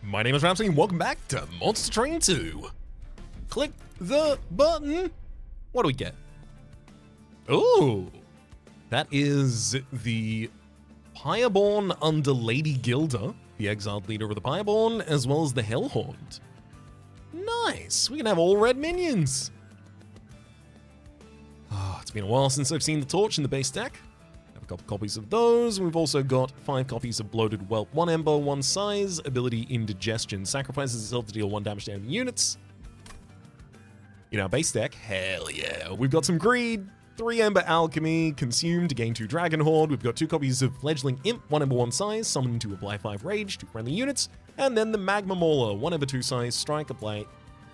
My name is Rhapsody and welcome back to Monster Train 2. Click the button. What do we get? Oh, that is the Pyreborn under Lady Gilda, the exiled leader of the Pyreborn, as well as the Hellhound. Nice, we can have all red minions. Oh, it's been a while since I've seen the torch in the base deck. Have a couple copies of those. We've also got 5 copies of Bloated Whelp, 1 Ember, 1 Size, ability Indigestion. Sacrifices itself to deal 1 damage to enemy units. In our base deck, hell yeah. We've got some Greed, 3 Ember Alchemy, Consume to gain 2 Dragon Horde. We've got 2 copies of Fledgling Imp, 1 Ember, 1 Size, Summon to apply 5 Rage to friendly units. And then the Magma Mauler, 1 Ember, 2 Size, Strike, apply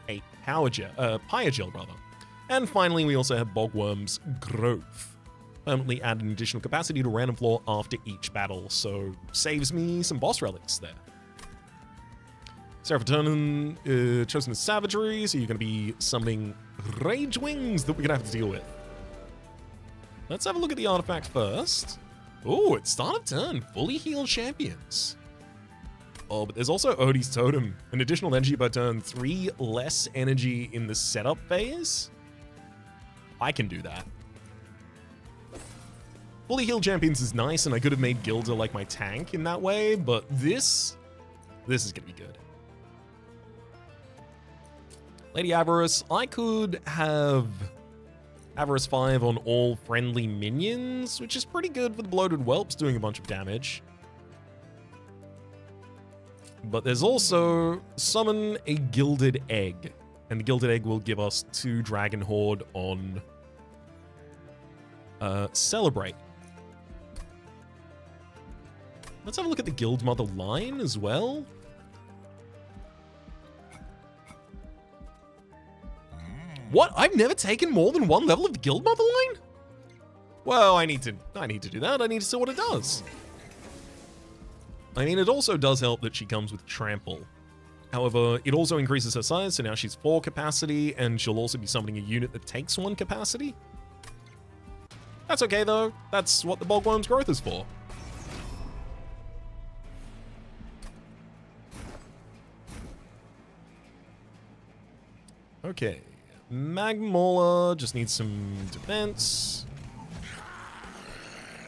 8 Pyre Gel, rather. And finally, we also have Bogworm's Growth. Permanently add an additional capacity to random floor after each battle, so saves me some boss relics there. Seraphitonin chosen as Savagery, so you're going to be summoning Rage Wings that we're going to have to deal with. Let's have a look at the artifact first. Oh, it's start of turn, fully healed champions. Oh, but there's also Odie's Totem, an additional energy per turn, 3 less energy in the setup phase. I can do that. Fully healed champions is nice, and I could have made Gilda like my tank in that way, but this is going to be good. Lady Avarice, I could have Avarice 5 on all friendly minions, which is pretty good for the Bloated Whelps doing a bunch of damage. But there's also summon a Gilded Egg, and the Gilded Egg will give us 2 Dragon Horde on Celebrate. Let's have a look at the Guild Mother line as well. What? I've never taken more than 1 level of the Guild Mother line? Well, I need to do that. I need to see what it does. I mean, it also does help that she comes with Trample. However, it also increases her size, so now she's 4 capacity, and she'll also be summoning a unit that takes 1 capacity. That's okay, though. That's what the Bogworm's Growth is for. Okay. Magma Mauler just needs some defense.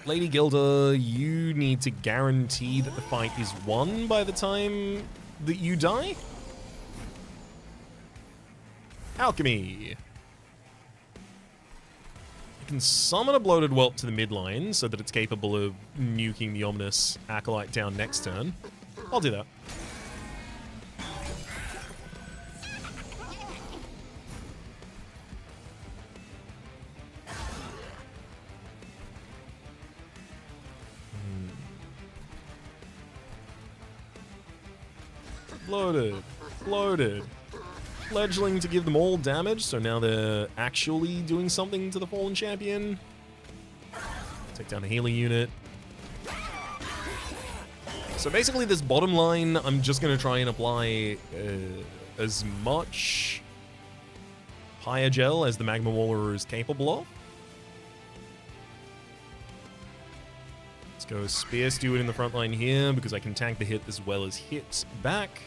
Lady Gilda, you need to guarantee that the fight is won by the time that you die. Alchemy. You can summon a Bloated Whelp to the midline so that it's capable of nuking the ominous Acolyte down next turn. I'll do that. Bloated. Fledgling to give them all damage, so now they're actually doing something to the fallen champion. Take down a healing unit. So basically this bottom line, I'm just going to try and apply as much Pyre Gel as the Magma Mauler is capable of. Let's go Spear Steward in the front line here, because I can tank the hit as well as hit back.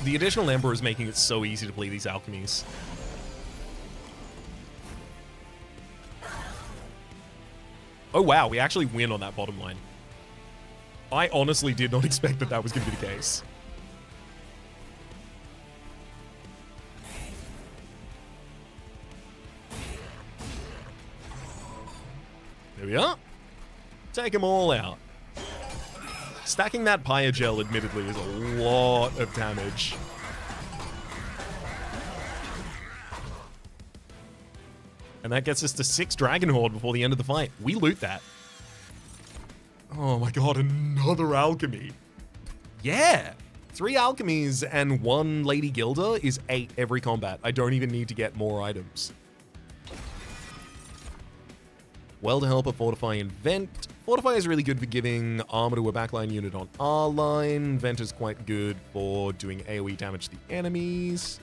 The additional Ember is making it so easy to play these alchemies. Oh wow, we actually win on that bottom line. I honestly did not expect that that was going to be the case. There we are. Take them all out. Stacking that Pyre Gel, admittedly, is a lot of damage. And that gets us to 6 Dragon Horde before the end of the fight. We loot that. Oh my god, another alchemy. Yeah! 3 alchemies and 1 Lady Gilda is 8 every combat. I don't even need to get more items. Welder Helper, Fortify, and Vent. Fortify is really good for giving armor to a backline unit on our line. Vent is quite good for doing AoE damage to the enemies.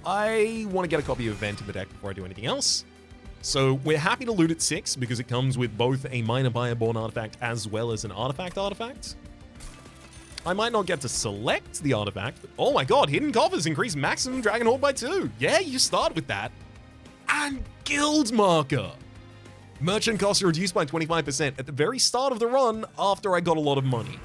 I want to get a copy of Vent in the deck before I do anything else. So we're happy to loot at 6 because it comes with both a minor Bioborn artifact as well as an artifact. I might not get to select the artifact, but oh my god, hidden coffers increase maximum dragon horde by 2. Yeah, you start with that. And guild marker. Merchant costs are reduced by 25% at the very start of the run after I got a lot of money.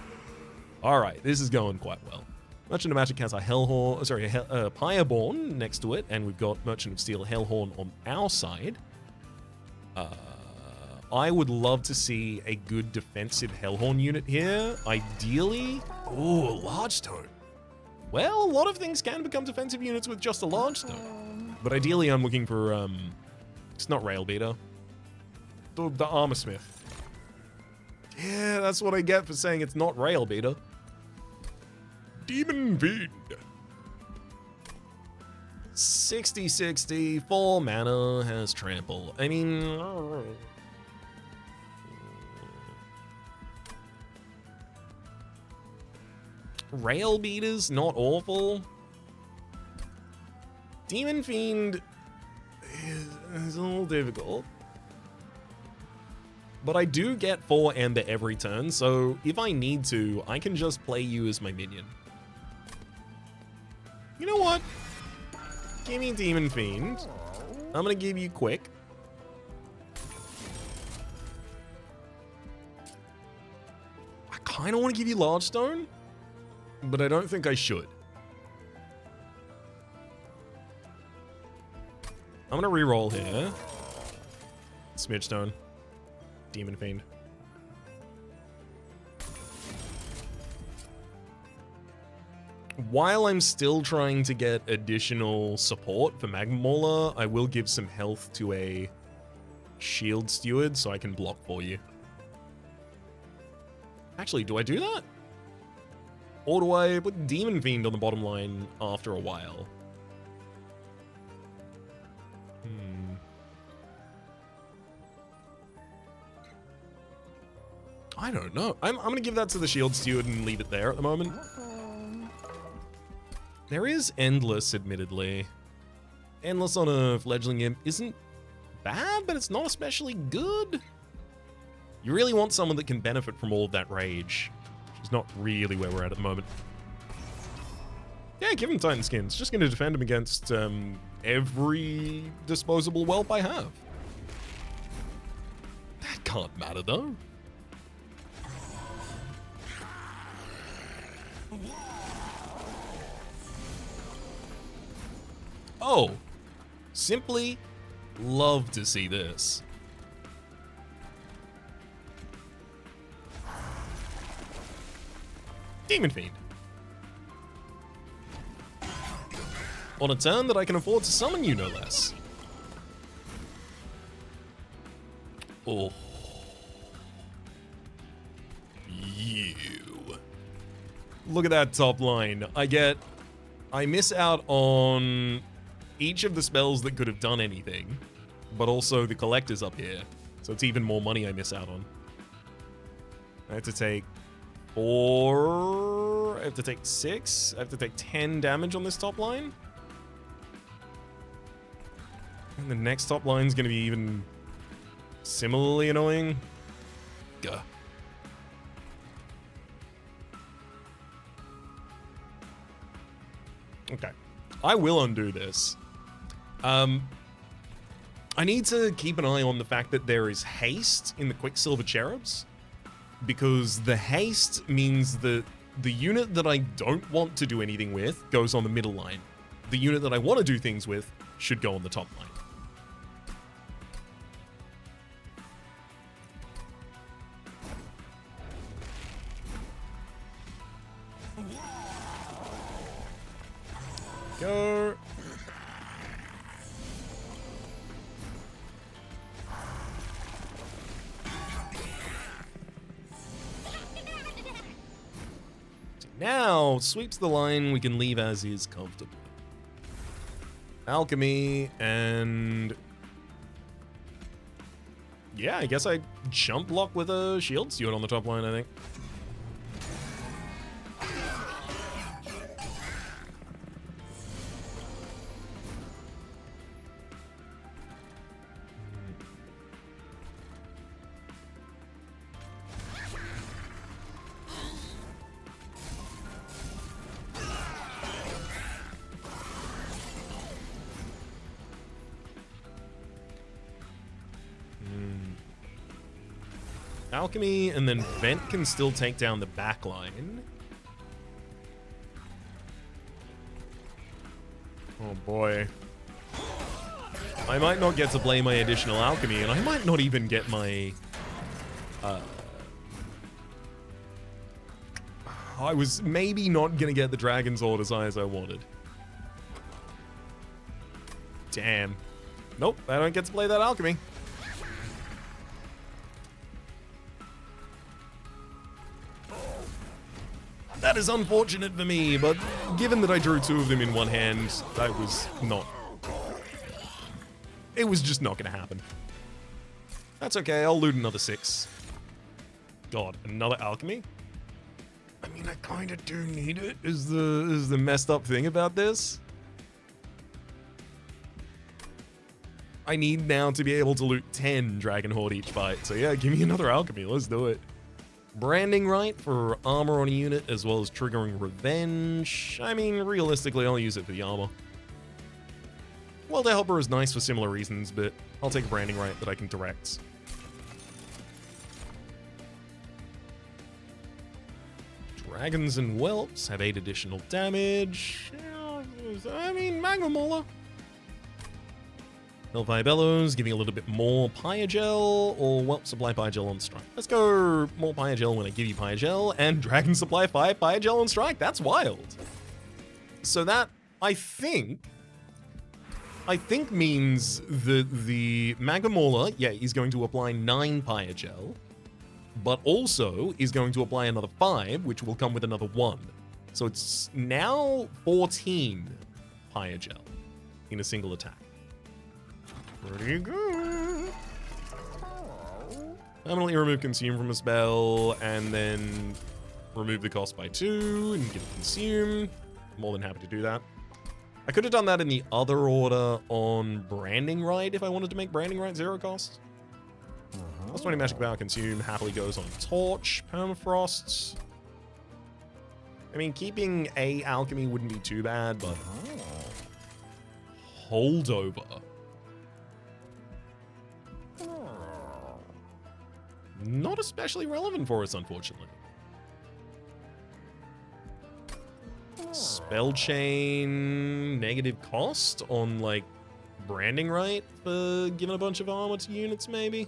All right, this is going quite well. Merchant of Magic has a Pyreborn next to it, and we've got Merchant of Steel Hellhorn on our side. I would love to see a good defensive Hellhorn unit here. Ideally, oh, large stone. Well, a lot of things can become defensive units with just a large stone. But ideally, I'm looking for, it's not Rail Beater. The Armor Smith. Yeah, that's what I get for saying it's not Rail Beater. Demon Fiend. 60/60, 4 mana, has trample. I mean, Rail Beater's not awful. Demon Fiend is a little difficult. But I do get 4 Ember every turn, so if I need to, I can just play you as my minion. You know what? Give me Demon Fiend. I'm gonna give you Quick. I kind of want to give you Large Stone, but I don't think I should. I'm gonna reroll here. Smidge Stone. Demon Fiend. While I'm still trying to get additional support for Magma Mauler, I will give some health to a Shield Steward so I can block for you. Actually, do I do that? Or do I put Demon Fiend on the bottom line after a while? I don't know. I'm going to give that to the Shield Steward and leave it there at the moment. There is Endless, admittedly. Endless on a Fledgling Imp isn't bad, but it's not especially good. You really want someone that can benefit from all of that rage, which is not really where we're at the moment. Yeah, give him Titan Skin. It's just going to defend him against every disposable whelp I have. That can't matter, though. Oh, simply love to see this. Demon Fiend. On a turn that I can afford to summon you, no less. Oh. You. Look at that top line. I miss out on each of the spells that could have done anything, but also the collectors up here. So it's even more money I miss out on. I have to take 4, I have to take 6, I have to take 10 damage on this top line. And the next top line is going to be even similarly annoying. Gah. Okay. I will undo this. I need to keep an eye on the fact that there is haste in the Quicksilver Cherubs, because the haste means that the unit that I don't want to do anything with goes on the middle line. The unit that I want to do things with should go on the top line. Go. Now, sweeps the line, we can leave as is comfortably. Alchemy, and... yeah, I guess I jump block with a Shield Steward on the top line, I think. Alchemy, and then Vent can still take down the back line. Oh boy. I might not get to play my additional alchemy, and I might not even get my... I was maybe not gonna get the Dragon's Sword as high as I wanted. Damn. Nope, I don't get to play that alchemy. That is unfortunate for me, but given that I drew 2 of them in one hand, that was not... It was just not gonna happen. That's okay, I'll loot another 6. God, another alchemy? I mean, I kinda do need it, is the messed up thing about this. I need now to be able to loot 10 Dragon Horde each fight, so yeah, give me another alchemy, let's do it. Branding right for armor on a unit, as well as triggering revenge. I mean, realistically, I'll use it for the armor. Welder Helper is nice for similar reasons, but I'll take a branding right that I can direct. Dragons and Whelps have 8 additional damage. I mean, Magma Mauler. Hellfire Bellows, giving a little bit more Pyogel, or Whelp supply Pyogel on strike. Let's go more Pyogel when I give you Pyogel, and Dragon supply 5 Pyogel on strike. That's wild. So that, I think means that the Magma Mauler, yeah, is going to apply 9 Pyogel, but also is going to apply another 5, which will come with another 1. So it's now 14 Pyogel in a single attack. Pretty good. Permanently remove consume from a spell, and then remove the cost by 2 and give it consume. More than happy to do that. I could have done that in the other order on Branding Right if I wanted to make Branding Right 0 cost. Plus 20 magic power consume happily goes on Torch, Permafrost. I mean, keeping a alchemy wouldn't be too bad, but Holdover. Not especially relevant for us, unfortunately. Spell chain, negative cost on, like, Branding Right for giving a bunch of armor to units, maybe?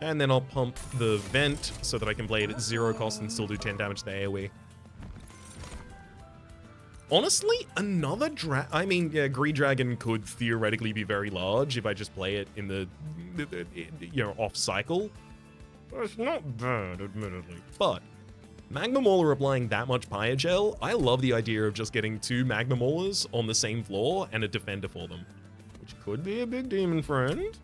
And then I'll pump the Vent so that I can play it at 0 cost and still do 10 damage to the AoE. Honestly, another Greed Dragon could theoretically be very large if I just play it in the off cycle. It's not bad, admittedly. But Magma Mauler applying that much Pyogel, I love the idea of just getting 2 Magma Maulers on the same floor and a defender for them, which could be a big demon friend.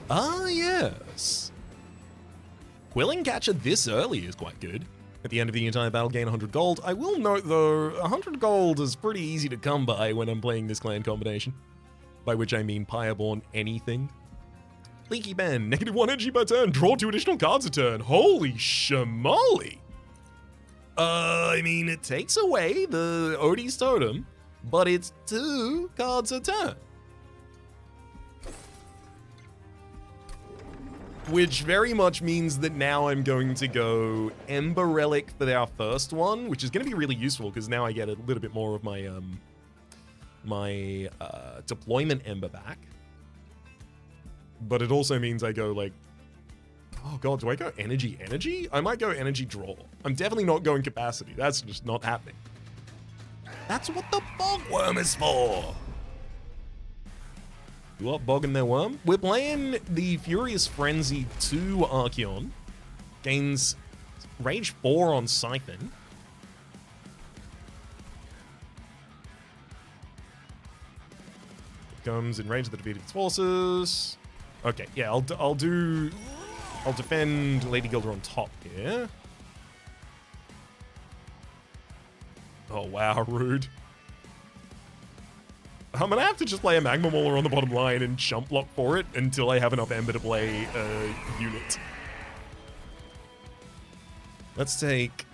Ah, yes. Quilling Catcher this early is quite good. At the end of the entire battle, gain 100 gold. I will note, though, 100 gold is pretty easy to come by when I'm playing this clan combination. By which I mean Pyreborn anything. Leaky Ben, -1 energy per turn, draw 2 additional cards a turn. Holy shamoly! I mean, it takes away the Odie's Totem, but it's 2 cards a turn. Which very much means that now I'm going to go Ember Relic for our first one, which is going to be really useful because now I get a little bit more of my deployment Ember back. But it also means I go like, oh god, do I go energy? I might go energy draw. I'm definitely not going capacity. That's just not happening. That's what the Bogworm is for. You up, bogging their worm? We're playing the Furious Frenzy 2 Archeon. Gains Rage 4 on Siphon. Comes in range of the defeated forces. Okay, yeah, I'll defend Lady Gilder on top here. Oh wow, rude. I'm gonna have to just play a Magma Mauler on the bottom line and jump block for it until I have enough Ember to play a unit. Let's take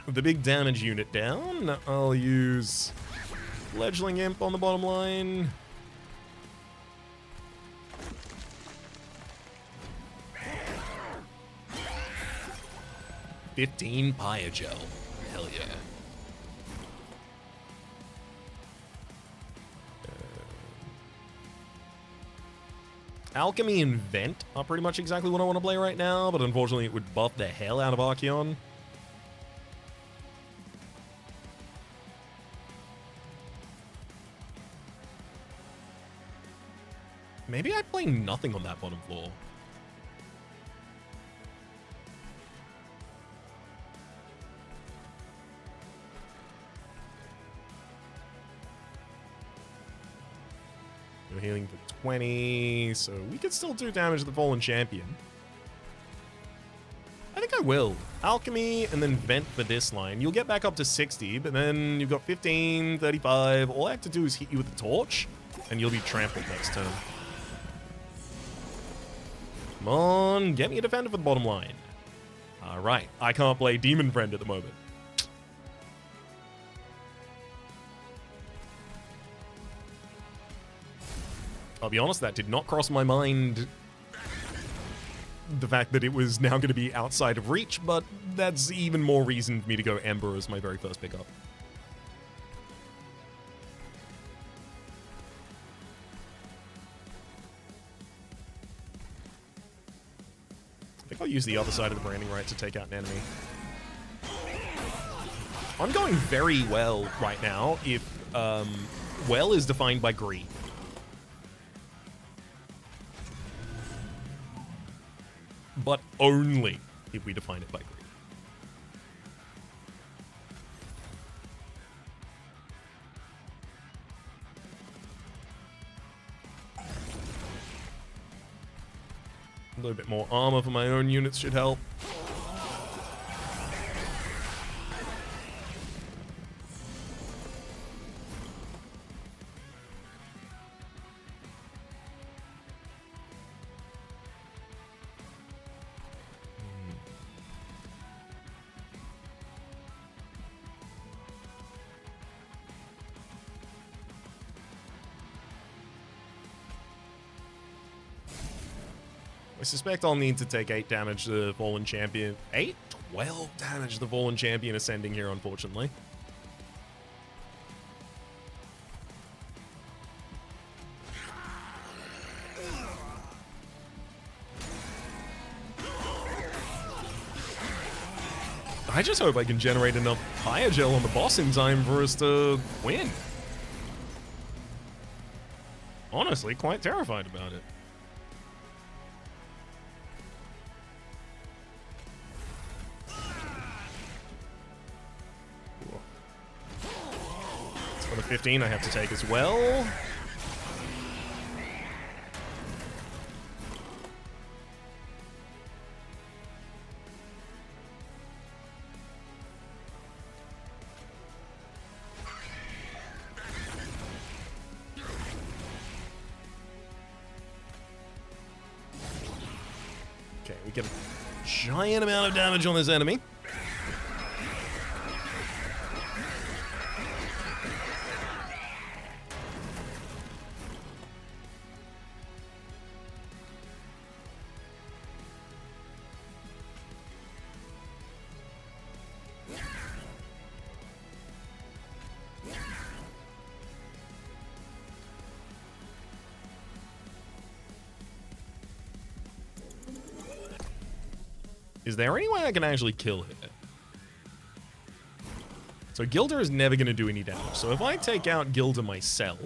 the big damage unit down. I'll use Fledgling Imp on the bottom line. $15 Pyogel. Hell yeah. Alchemy and Vent are pretty much exactly what I want to play right now, but unfortunately it would buff the hell out of Archeon. Maybe I play nothing on that bottom floor. We're healing for 20, so we could still do damage to the Fallen Champion. I think I will. Alchemy and then Vent for this line. You'll get back up to 60, but then you've got 15, 35. All I have to do is hit you with the torch, and you'll be trampled next turn. Come on, get me a defender for the bottom line. Alright, I can't play Demon Friend at the moment. I'll be honest, that did not cross my mind, the fact that it was now going to be outside of reach, but that's even more reason for me to go Ember as my very first pickup. I think I'll use the other side of the Branding Right to take out an enemy. I'm going very well right now if well is defined by greed. But only if we define it by greed. A little bit more armor for my own units should help. I suspect I'll need to take 8 damage to the Fallen Champion. 8? 12 damage to the Fallen Champion ascending here, unfortunately. I just hope I can generate enough Pyogel on the boss in time for us to win. Honestly, quite terrified about it. For the 15 I have to take as well. Okay, we get a giant amount of damage on this enemy. Is there any way I can actually kill here? So Gilder is never going to do any damage. So if I take out Gilder myself...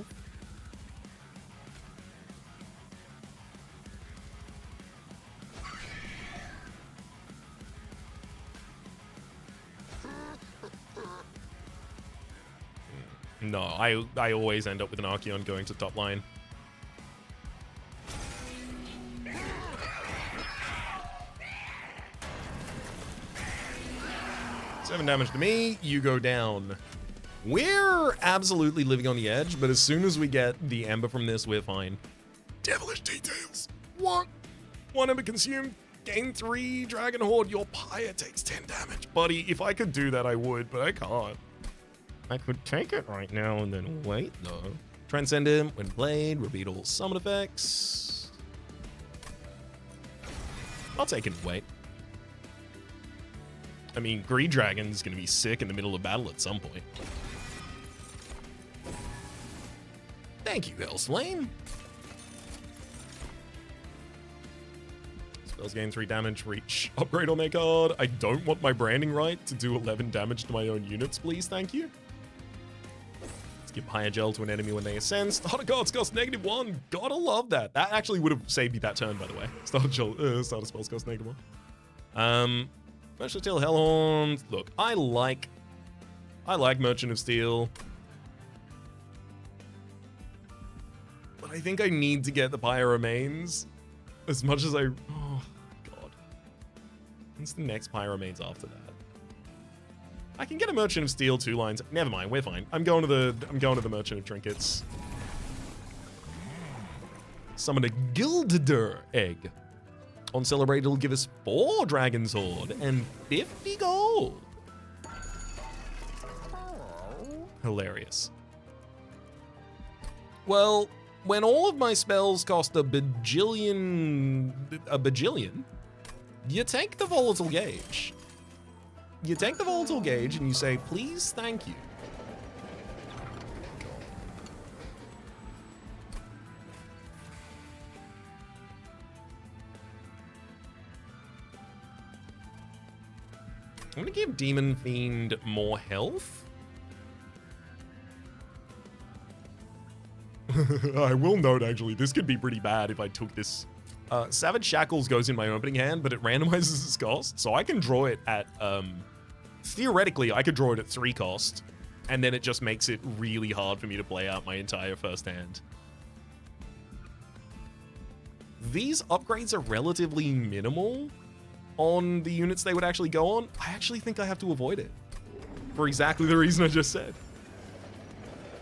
No, I always end up with an Archeon going to top line. Seven damage to me, you go down. We're absolutely living on the edge, but as soon as we get the Ember from this, we're fine. Devilish details. What? One Ember consumed, Gain 3 Dragon Horde. Your Pyre takes 10 damage. Buddy, if I could do that, I would, but I can't. I could take it right now and then wait, though. Transcendent, when played, repeat all summon effects. I'll take it and wait. I mean, Greed Dragon's gonna be sick in the middle of battle at some point. Thank you, Hellsflame. Spells gain 3 damage for each upgrade on their card. I don't want my branding right to do 11 damage to my own units, please, thank you. Let's give higher gel to an enemy when they ascend. Starter cards cost -1. Gotta love that. That actually would have saved me that turn, by the way. Starter spells cost -1. Merchant of Steel, Hellhorn. Look, I like Merchant of Steel. But I think I need to get the Pyre Remains. As much as I... Oh, God. When's the next Pyre Remains after that? I can get a Merchant of Steel 2 lines. Never mind, we're fine. I'm going to the Merchant of Trinkets. Summon a Gilded egg. On Celebrate, it'll give us 4 Dragon's Horde and 50 gold. Hilarious. Well, when all of my spells cost a bajillion, you take the Volatile Gauge. You take the Volatile Gauge and you say, please, thank you. I'm gonna give Demon Fiend more health. I will note, actually, this could be pretty bad if I took this. Savage Shackles goes in my opening hand, but it randomizes its cost, so I can draw it at, theoretically, I could draw it at 3 cost, and then it just makes it really hard for me to play out my entire first hand. These upgrades are relatively minimal on the units they would actually go on. I actually think I have to avoid it for exactly the reason I just said.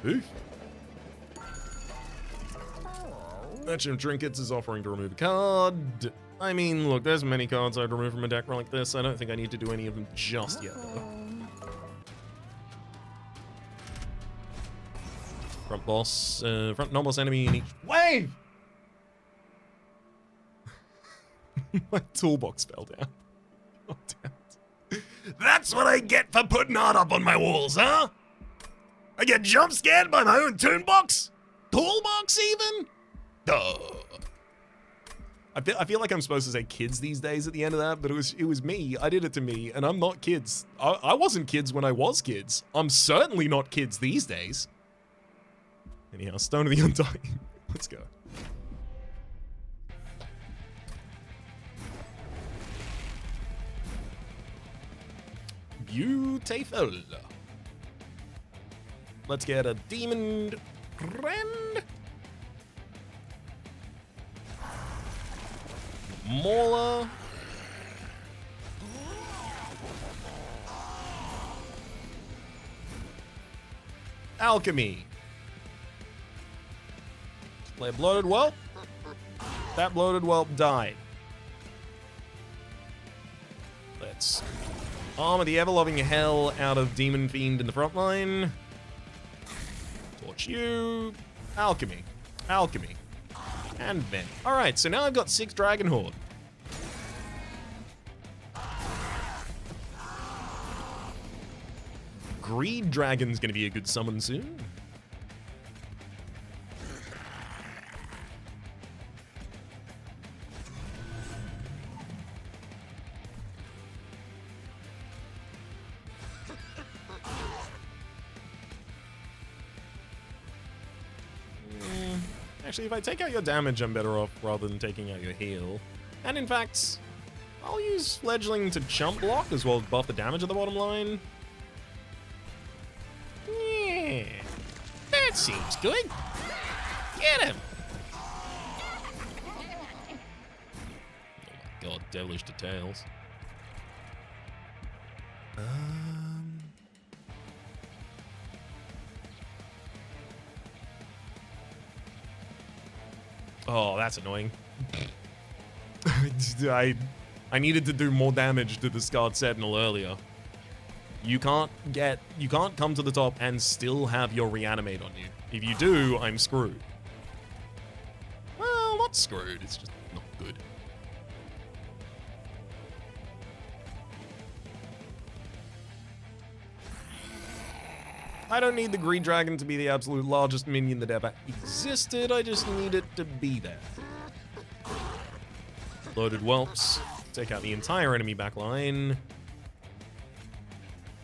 Oof. Merchant of Trinkets is offering to remove a card. I mean, look, there's many cards I'd remove from a deck like this. I don't think I need to do any of them just yet, though. Front non-boss enemy in each wave! My toolbox fell down. Oh, damn it. That's what I get for putting art up on my walls, huh? I get jump scared by my own toolbox? Toolbox, even? Duh. I feel like I'm supposed to say kids these days at the end of that, but it was me. I did it to me, and I'm not kids. I wasn't kids when I was kids. I'm certainly not kids these days. Anyhow, Stone of the Undying. Let's go. Beautiful. Let's get a Demon Friend. Mauler. Alchemy. Play a Bloated Whelp. That Bloated Whelp died. Let's armor the ever-loving hell out of Demon Fiend in the front line. Torch you. Alchemy. Alchemy. And Vent. Alright, so now I've got 6 Dragon Horde. Greed Dragon's gonna be a good summon soon. Actually, if I take out your damage, I'm better off rather than taking out your heal. And in fact, I'll use Fledgling to chump block as well as buff the damage at the bottom line. Yeah, that seems good. Get him! Oh my god, devilish details. Oh, that's annoying. I needed to do more damage to the Scarred Sentinel earlier. You can't come to the top and still have your reanimate on you. If you do, I'm screwed. Well, not screwed, it's just not good. I don't need the Green Dragon to be the absolute largest minion that ever existed, I just need it to be there. Loaded Whelps. Take out the entire enemy backline.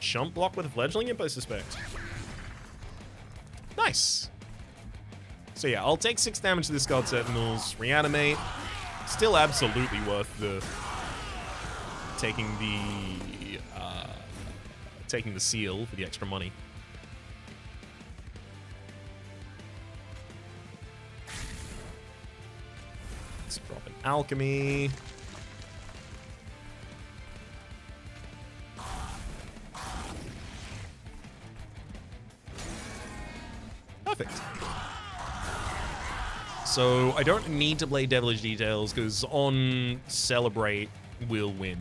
Chump block with a Fledgling Imp, I suspect. Nice. So yeah, I'll take 6 damage to the Scarred Sentinels, reanimate. Still absolutely worth the taking the seal for the extra money. Let's drop an alchemy. Perfect. So I don't need to play Devilish Details because on Celebrate we'll win.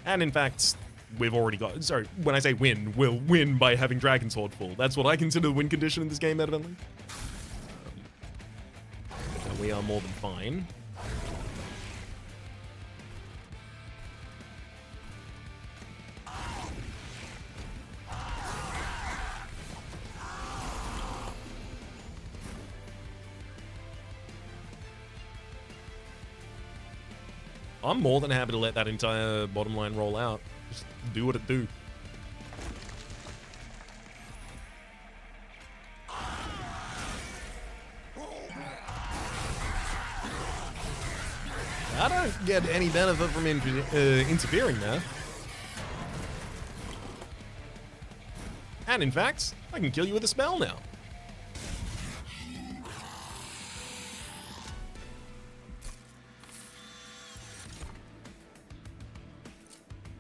And in fact, we've already got, sorry, when I say win, we'll win by having Dragon Sword full. That's what I consider the win condition in this game, evidently. We are more than fine. I'm more than happy to let that entire bottom line roll out. Just do what it do. I don't get any benefit from interfering there. And in fact, I can kill you with a spell now.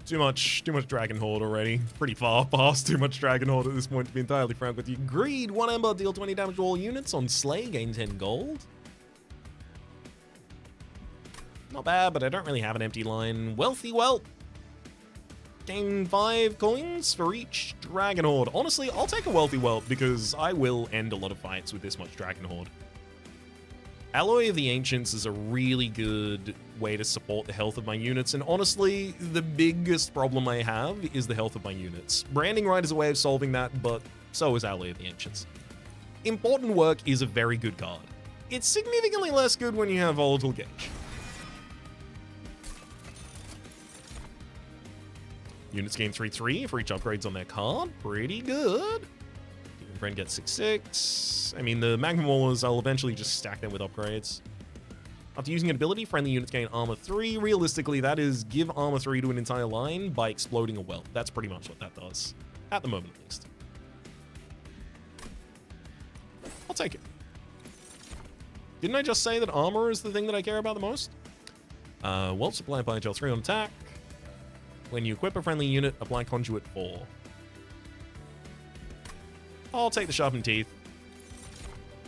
Too much Dragon Horde already. Pretty far past too much Dragon Horde at this point, to be entirely frank with you. Greed, 1 Ember, deal 20 damage to all units. On Slay, gain 10 gold. Not bad, but I don't really have an empty line. Wealthy Whelp. Gain 5 coins for each Dragon Horde. Honestly, I'll take a Wealthy Whelp because I will end a lot of fights with this much Dragon Horde. Alloy of the Ancients is a really good way to support the health of my units, and honestly, the biggest problem I have is the health of my units. Branding Right is a way of solving that, but so is Alloy of the Ancients. Important Work is a very good card. It's significantly less good when you have Volatile Gauge. Units gain 3/3 for each upgrades on their card. Pretty good. Friend gets 6/6. I mean, the Magma Maulers, I'll eventually just stack them with upgrades. After using an ability, friendly units gain armor 3. Realistically, that is give armor 3 to an entire line by exploding a whelp. That's pretty much what that does. At the moment, at least. I'll take it. Didn't I just say that armor is the thing that I care about the most? Whelps apply by gel 3 on attack. When you equip a friendly unit, apply Conduit 4. I'll take the Sharpened Teeth.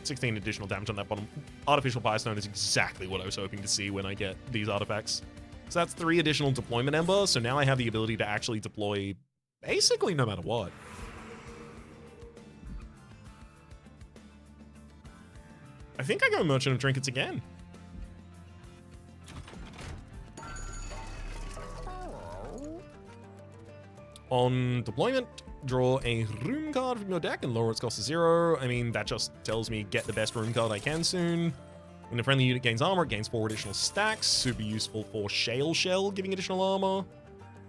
16 additional damage on that bottom. Artificial Firestone is exactly what I was hoping to see when I get these artifacts. So that's 3 additional deployment Ember, so now I have the ability to actually deploy basically no matter what. I think I go Merchant of Trinkets again. On deployment, draw a room card from your deck and lower its cost to 0. I mean, that just tells me get the best room card I can soon. When a friendly unit gains armor, it gains 4 additional stacks. Super useful for Shale Shell, giving additional armor.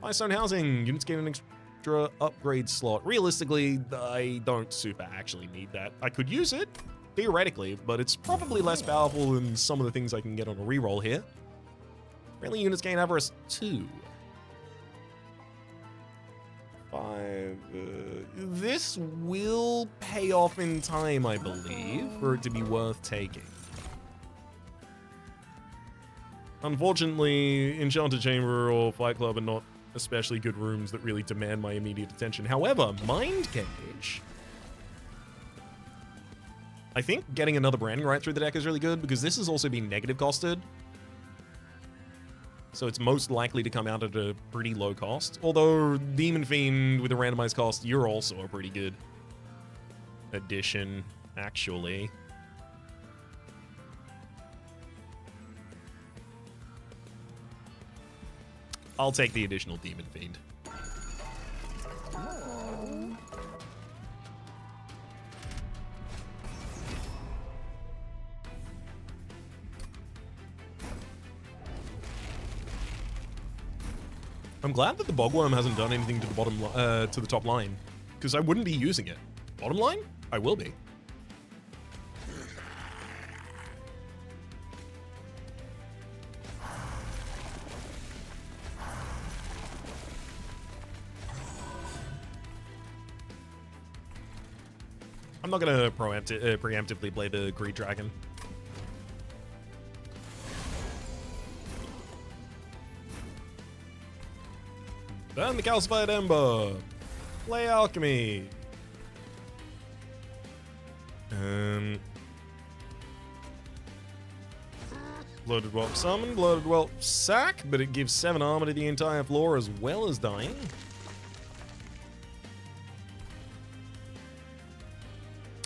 Firestone Housing, units gain an extra upgrade slot. Realistically, I don't super actually need that. I could use it, theoretically, but it's probably less powerful than some of the things I can get on a reroll here. Friendly units gain Avarice 2. 5. This will pay off in time, I believe, for it to be worth taking. Unfortunately, Enchanted Chamber or Fight Club are not especially good rooms that really demand my immediate attention. However, Mind Cage. I think getting another Branding Right through the deck is really good because this has also been negative costed. So it's most likely to come out at a pretty low cost. Although Demon Fiend with a randomized cost, you're also a pretty good addition, actually. I'll take the additional Demon Fiend. I'm glad that the Bogworm hasn't done anything to the to the top line, because I wouldn't be using it. Bottom line, I will be. I'm not gonna preemptively play the Greed Dragon. Burn the calcified ember. Play alchemy. Bloated Whelp summon, Bloated Whelp sack, but it gives 7 armor to the entire floor as well as dying.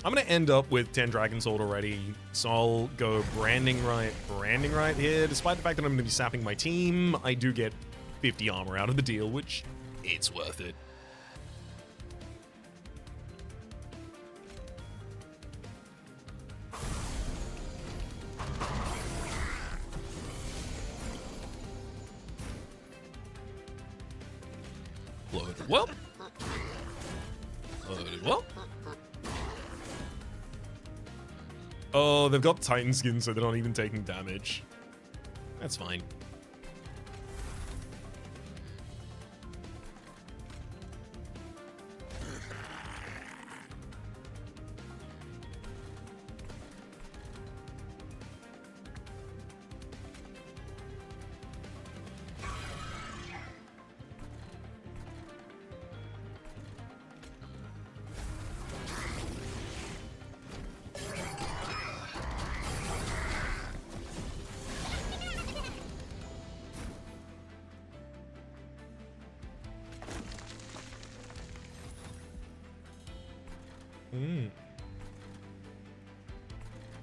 I'm gonna end up with 10 Dragon Sword already, so I'll go branding right here. Despite the fact that I'm gonna be sapping my team, I do get 50 armor out of the deal, which it's worth it. Bloated Whelp. Bloated Whelp. Oh, they've got Titan skin, so they're not even taking damage. That's fine.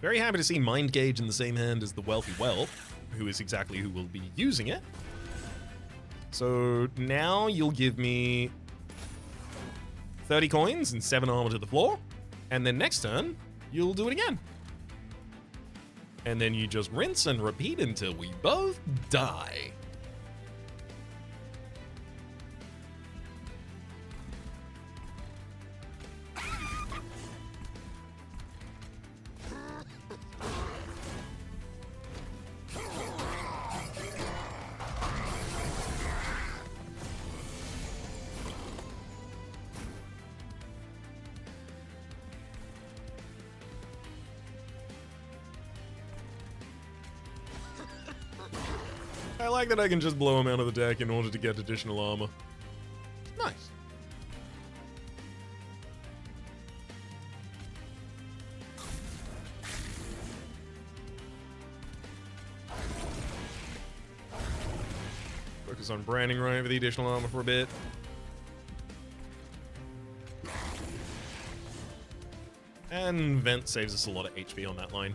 Very happy to see Mind Gauge in the same hand as the Wealthy Whelp, who is exactly who will be using it. So now you'll give me 30 coins and 7 armor to the floor, and then next turn, you'll do it again. And then you just rinse and repeat until we both die. I like that I can just blow him out of the deck in order to get additional armor. Nice. Focus on branding right for the additional armor for a bit. And Vent saves us a lot of HP on that line.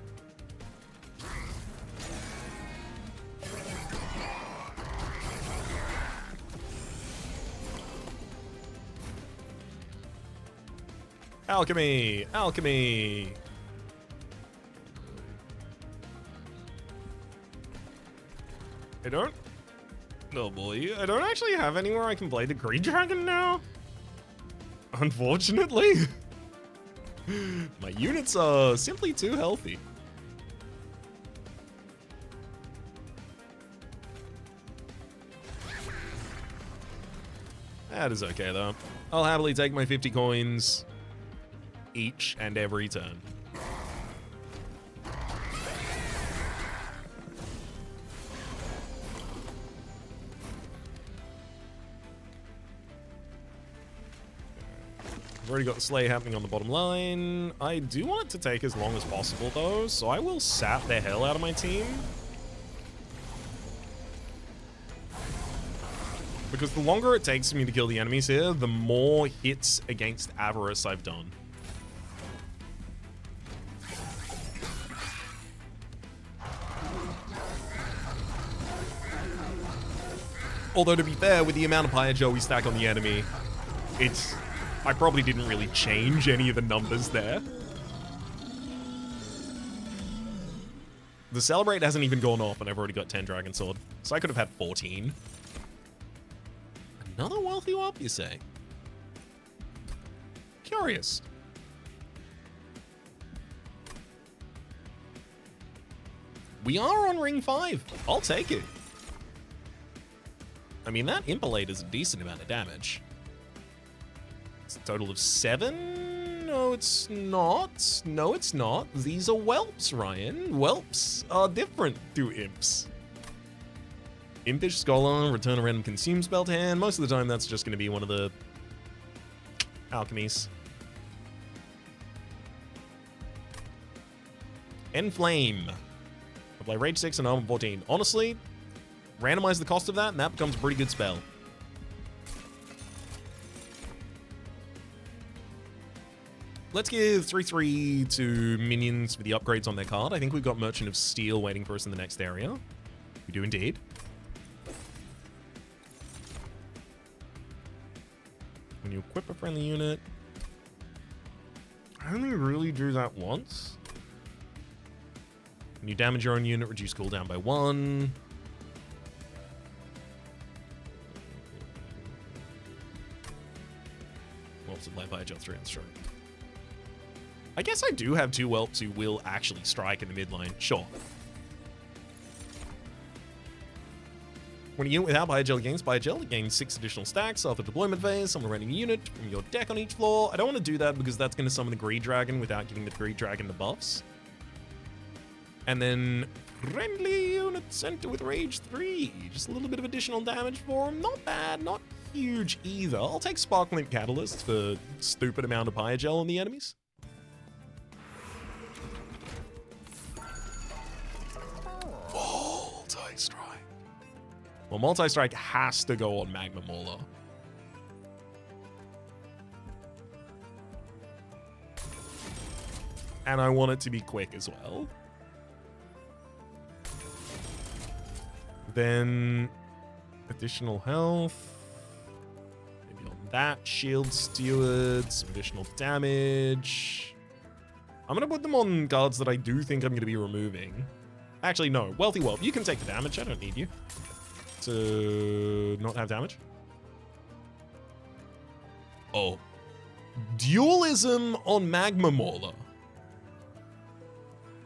Alchemy! Alchemy! I don't... Oh boy, I don't actually have anywhere I can play the Greed Dragon now. Unfortunately. My units are simply too healthy. That is okay though. I'll happily take my 50 coins each and every turn. I've already got the Slay happening on the bottom line. I do want it to take as long as possible though, so I will sap the hell out of my team. Because the longer it takes me to kill the enemies here, the more hits against Avarice I've done. Although, to be fair, with the amount of Pyogel we stack on the enemy, I probably didn't really change any of the numbers there. The Celebrate hasn't even gone off, and I've already got 10 Dragon Sword. So I could have had 14. Another wealthy whelp, you say? Curious. We are on ring 5. I'll take it. I mean, that Impalade is a decent amount of damage. It's a total of 7? No, it's not. No, it's not. These are whelps, Ryan. Whelps are different to imps. Impish Scholar, return a random consume spell to hand. Most of the time, that's just going to be one of the alchemies. Enflame. Apply Rage 6 and Armor 14. Honestly, randomize the cost of that, and that becomes a pretty good spell. Let's give 3/3 to minions for the upgrades on their card. I think we've got Merchant of Steel waiting for us in the next area. We do indeed. When you equip a friendly unit, I only really do that once. When you damage your own unit, reduce cooldown by 1. Multiply by adjust 3 on strike. I guess I do have 2 whelps who will actually strike in the midline. Sure. When a unit without Biogel gains Biogel, it gains 6 additional stacks after deployment phase. Summon a random unit from your deck on each floor. I don't want to do that because that's going to summon the Greed Dragon without giving the Greed Dragon the buffs. And then friendly units enter with Rage 3. Just a little bit of additional damage for him. Not bad, not huge either. I'll take Sparkling Catalyst for stupid amount of Biogel on the enemies. Multi-Strike. Well, Multi-Strike has to go on Magma Mauler. And I want it to be quick as well. Then additional health. Maybe on that. Shield Steward. Some additional damage. I'm going to put them on cards that I do think I'm going to be removing. Actually, no. Wealthy Whelp, you can take the damage. I don't need you to not have damage. Oh. Dualism on Magma Mauler.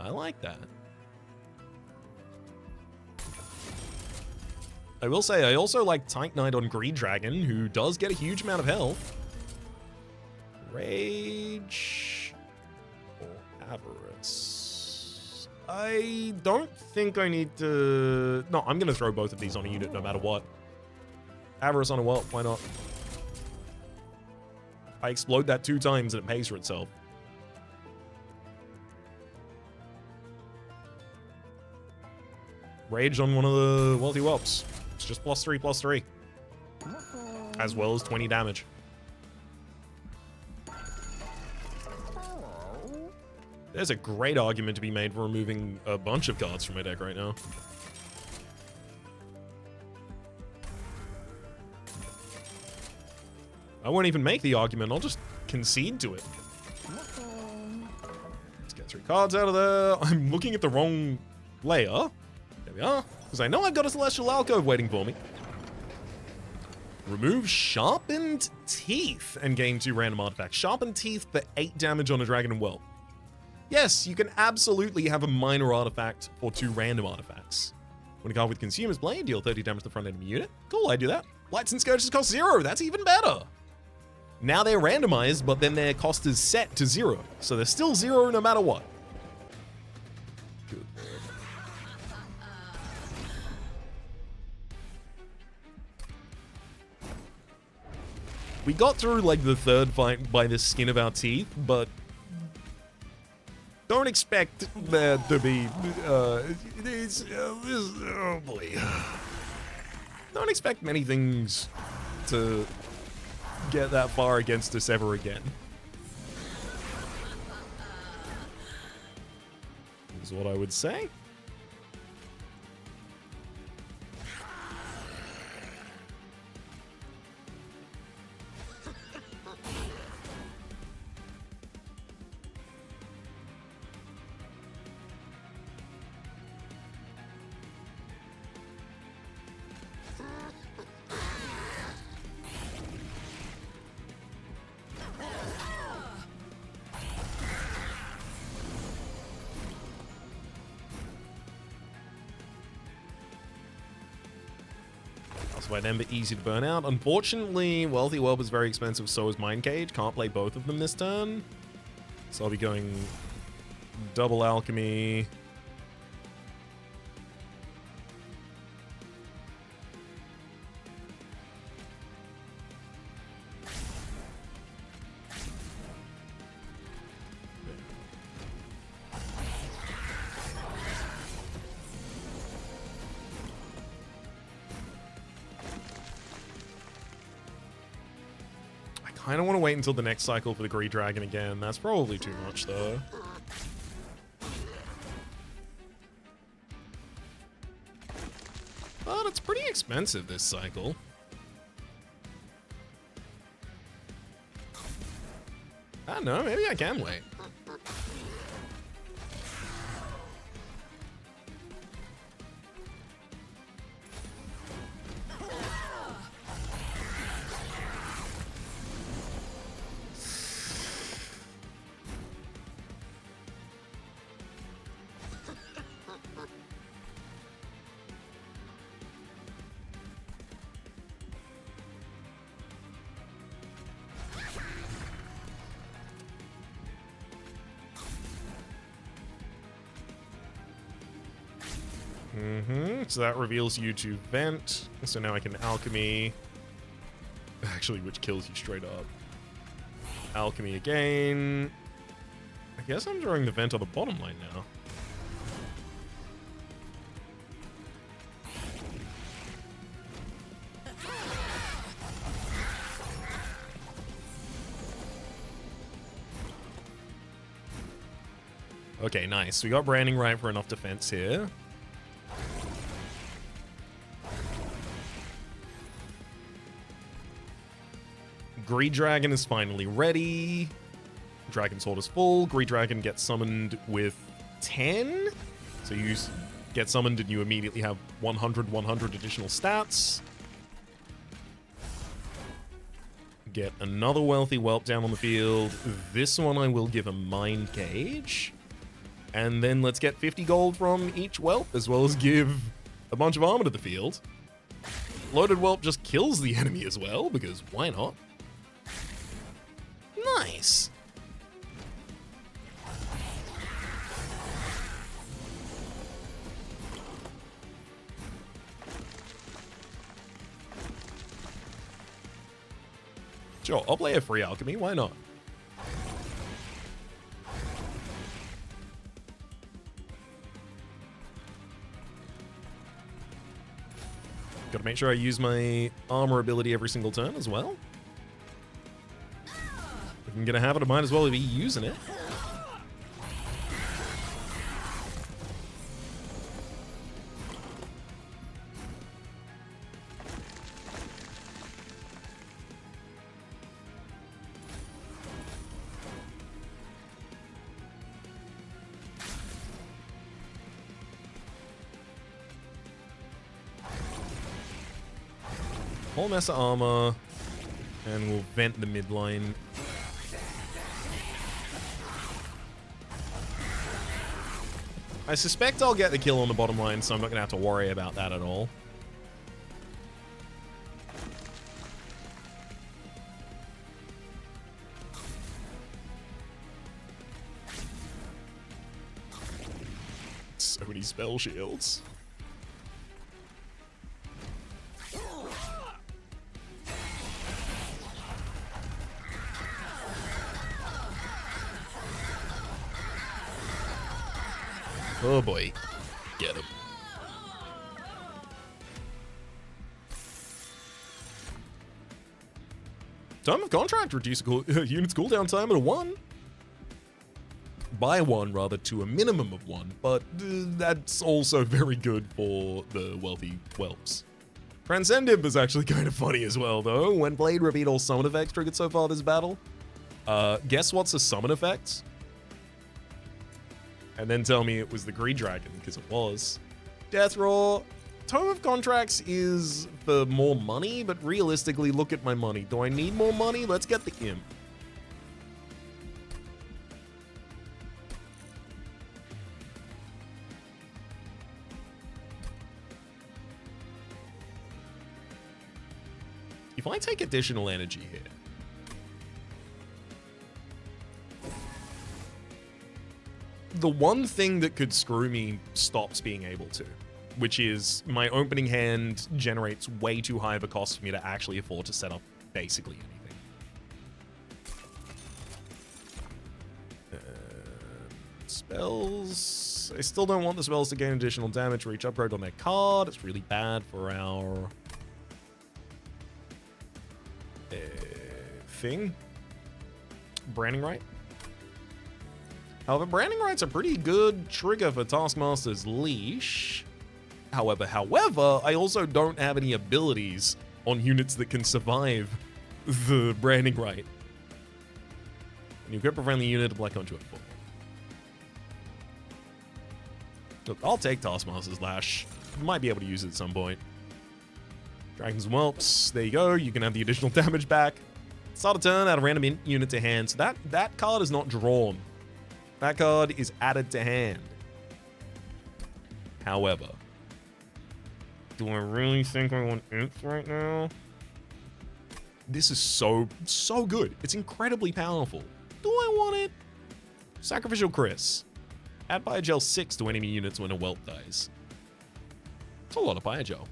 I like that. I will say, I also like Titanite on Greed Dragon, who does get a huge amount of health. Rage or Avarice? I don't think I need to... No, I'm going to throw both of these on a unit no matter what. Avarice on a whelp, why not? I explode that 2 times and it pays for itself. Rage on one of the wealthy whelps. It's just +3/+3. As well as 20 damage. There's a great argument to be made for removing a bunch of cards from my deck right now. I won't even make the argument, I'll just concede to it. Let's get 3 cards out of there. I'm looking at the wrong layer. There we are. Because I know I've got a Celestial Alcove waiting for me. Remove Sharpened Teeth and gain 2 random artifacts. Sharpened Teeth for 8 damage on a Dragon and Whelp. Yes, you can absolutely have a minor artifact for 2 random artifacts. When a card with Consumer's Blade, deal 30 damage to the front enemy unit. Cool, I do that. Lights and Scourges cost 0. That's even better. Now they're randomized, but then their cost is set to 0. So they're still 0 no matter what. Good. We got through like the 3rd fight by the skin of our teeth, but don't expect there to be oh boy. Don't expect many things to get that far against us ever again. Is what I would say. White Ember, easy to burn out. Unfortunately, Wealthy Whelp is very expensive, so is Mind Cage. Can't play both of them this turn. So I'll be going double Alchemy. I don't want to wait until the next cycle for the Greed Dragon again. That's probably too much, though. But it's pretty expensive this cycle. I don't know, maybe I can wait. So that reveals you to Vent. So now I can Alchemy. Actually, which kills you straight up. Alchemy again. I guess I'm drawing the Vent on the bottom line now. Okay, nice. We got branding right for enough defense here. Greed Dragon is finally ready. Dragon Sword is full. Greed Dragon gets summoned with 10. So you get summoned and you immediately have 100 additional stats. Get another Wealthy Whelp down on the field. This one I will give a Mind Cage. And then let's get 50 gold from each Whelp, as well as give a bunch of armor to the field. Loaded Whelp just kills the enemy as well, because why not? Nice. Sure, I'll play a free alchemy, why not? Gotta make sure I use my armor ability every single turn as well. If I'm gonna have it, I might as well be using it. Whole mess of armor, and we'll vent the midline. I suspect I'll get the kill on the bottom line, so I'm not going to have to worry about that at all. So many spell shields. Oh boy, get him. Tome of Contract, reduce a unit's cooldown time at a 1. By 1, rather, to a minimum of 1, but that's also very good for the wealthy whelps. Transcendent is actually kind of funny as well, though. When played, repeat all summon effects triggered so far this battle. Guess what's a summon effect? And then tell me it was the Greed Dragon, because it was. Death Roar. Tome of Contracts is for more money, but realistically, look at my money. Do I need more money? Let's get the Imp. If I take additional energy here, the one thing that could screw me stops being able to, which is my opening hand generates way too high of a cost for me to actually afford to set up basically anything. Spells. I still don't want the spells to gain additional damage for each upgrade on their card. It's really bad for our thing. Branding Right. However, Branding Right's a pretty good trigger for Taskmaster's Leash. However, I also don't have any abilities on units that can survive the Branding Right. When you equip a friendly unit, a black onto it. Look, I'll take Taskmaster's Lash. Might be able to use it at some point. Dragons and Whelps. There you go. You can have the additional damage back. Start a turn, add a random unit to hand. So that card is not drawn. That card is added to hand. However, do I really think I want Imps right now? This is so good. It's incredibly powerful. Do I want it? Sacrificial Chris. Add Pyogel 6 to enemy units when a whelp dies. It's a lot of Pyogel.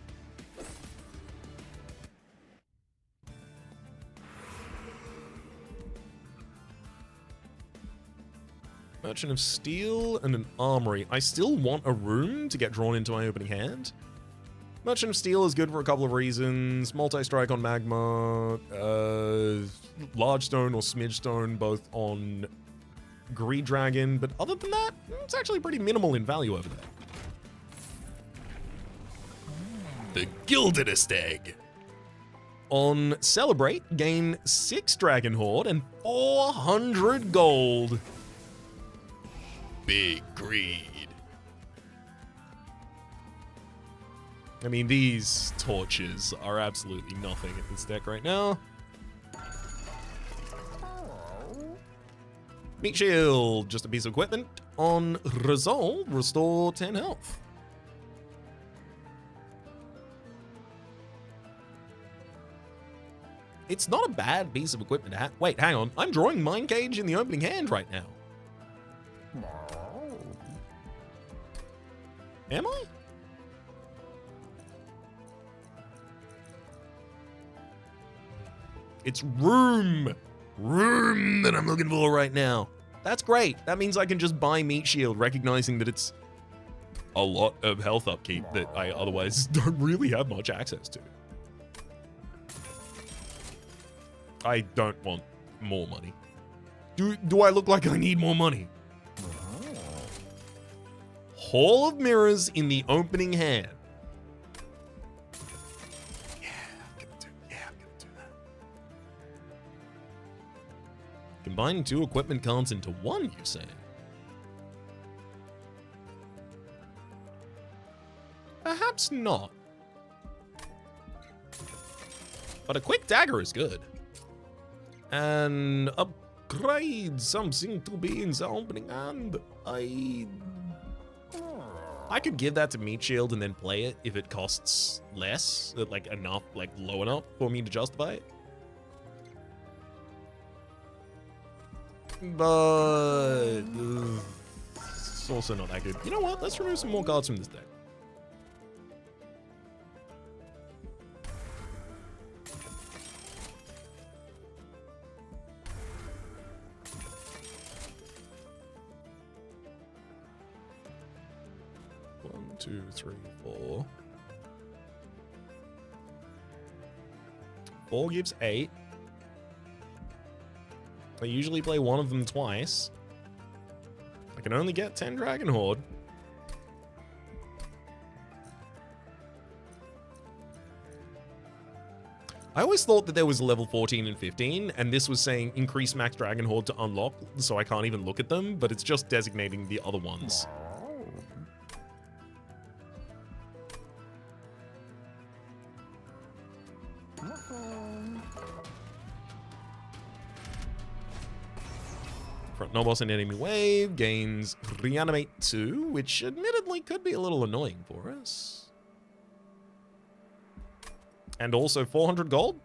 Merchant of Steel and an Armory. I still want a room to get drawn into my opening hand. Merchant of Steel is good for a couple of reasons. Multi-strike on Magma, Large Stone or Smidge Stone, both on Greed Dragon. But other than that, it's actually pretty minimal in value over there. The Gilded Egg. On Celebrate, gain 6 Dragon Horde and 400 gold. Big greed. I mean, these torches are absolutely nothing at this deck right now. Meat Shield, just a piece of equipment. On Resolve, restore 10 health. It's not a bad piece of equipment to have. Wait, hang on. I'm drawing Mind Cage in the opening hand right now. Am I? It's room that I'm looking for right now. That's great. That means I can just buy Meat Shield, recognizing that it's a lot of health upkeep that I otherwise don't really have much access to. I don't want more money. Do I look like I need more money? Hall of Mirrors in the opening hand. Yeah, I'm gonna do that. Combining 2 equipment cards into 1, you say? Perhaps not. But a quick dagger is good. And upgrade something to be in the opening hand. I could give that to Meat Shield and then play it if it costs less, like enough, like low enough for me to justify it. But it's also not that good. You know what? Let's remove some more cards from this deck. Two, 3, 4. 4 gives 8. I usually play one of them twice. I can only get 10 Dragon Horde. I always thought that there was level 14 and 15, and this was saying increase max Dragon Horde to unlock, so I can't even look at them, but it's just designating the other ones. Front no boss in enemy wave, gains reanimate 2, which admittedly could be a little annoying for us. And also 400 gold?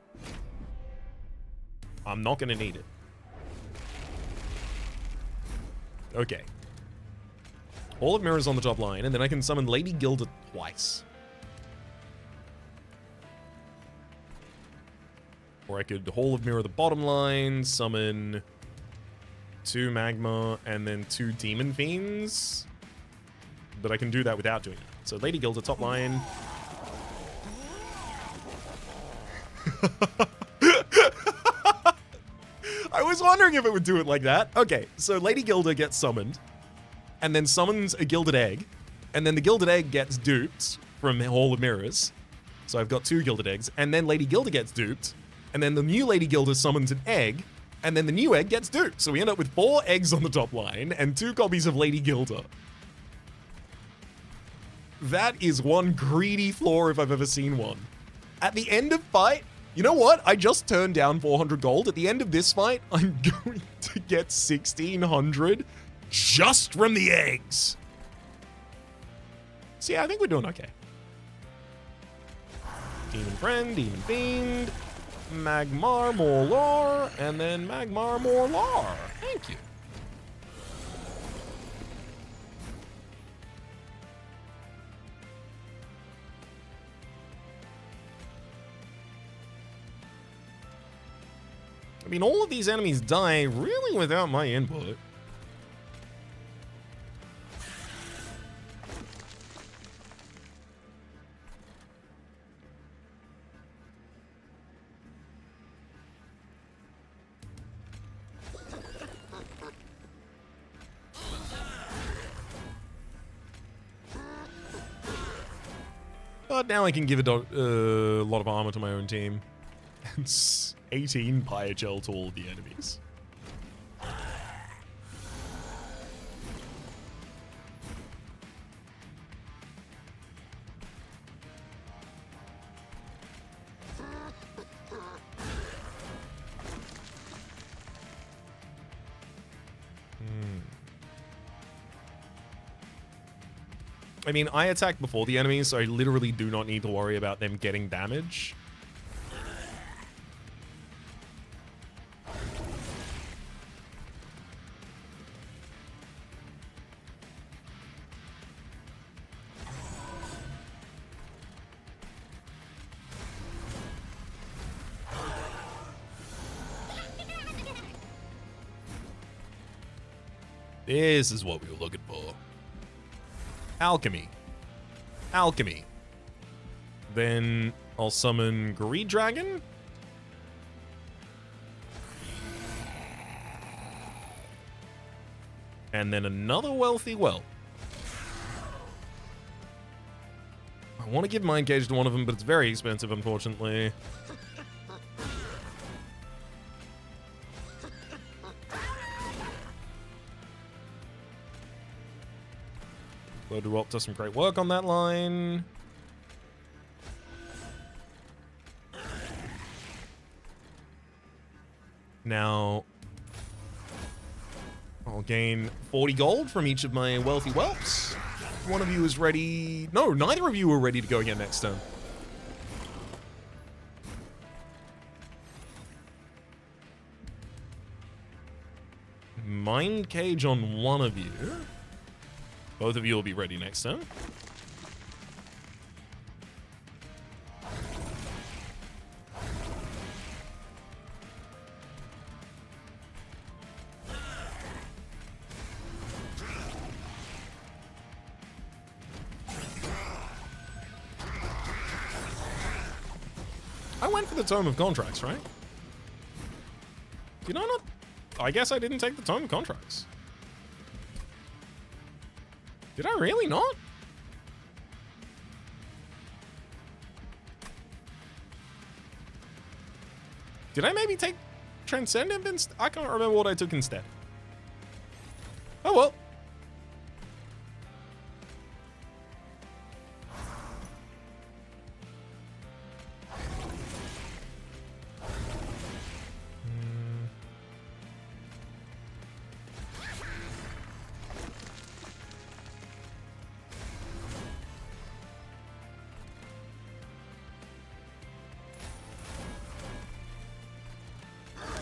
I'm not going to need it. Okay. Hall of Mirrors on the top line, and then I can summon Lady Gilded twice. Or I could Hall of Mirror the bottom line, summon 2 Magma, and then 2 Demon Fiends. But I can do that without doing it. So Lady Gilded top line. I was wondering if it would do it like that. Okay, so Lady Gilda gets summoned, and then summons a Gilded Egg, and then the Gilded Egg gets duped from Hall of Mirrors. So I've got 2 Gilded Eggs, and then Lady Gilda gets duped, and then the new Lady Gilda summons an egg, and then the new egg gets duped. So we end up with 4 eggs on the top line, and 2 copies of Lady Gilda. That is one greedy floor if I've ever seen one. At the end of fight, you know what? I just turned down 400 gold. At the end of this fight, I'm going to get 1,600 just from the eggs. So yeah, I think we're doing okay. Demon Friend, Demon Fiend, Magmar, more lore, and then Magmar, more lore. Thank you. I mean, all of these enemies die really without my input. But now I can give a lot of armor to my own team. It's 18 Pyogel to all of the enemies. I mean, I attack before the enemies, so I literally do not need to worry about them getting damage. This is what we were looking for. Alchemy. Alchemy. Then I'll summon Greed Dragon. And then another Wealthy Whelp. I want to give Mind Cage to one of them, but it's very expensive, unfortunately. Loaded Whelp does some great work on that line. Now, I'll gain 40 gold from each of my Wealthy Whelps. One of you is ready. No, neither of you are ready to go again next turn. Mind Cage on one of you. Both of you will be ready next turn. I went for the Tome of Contracts, right? Did I not? I guess I didn't take the Tome of Contracts. Did I really not? Did I maybe take Transcendent instead? I can't remember what I took instead. Oh well.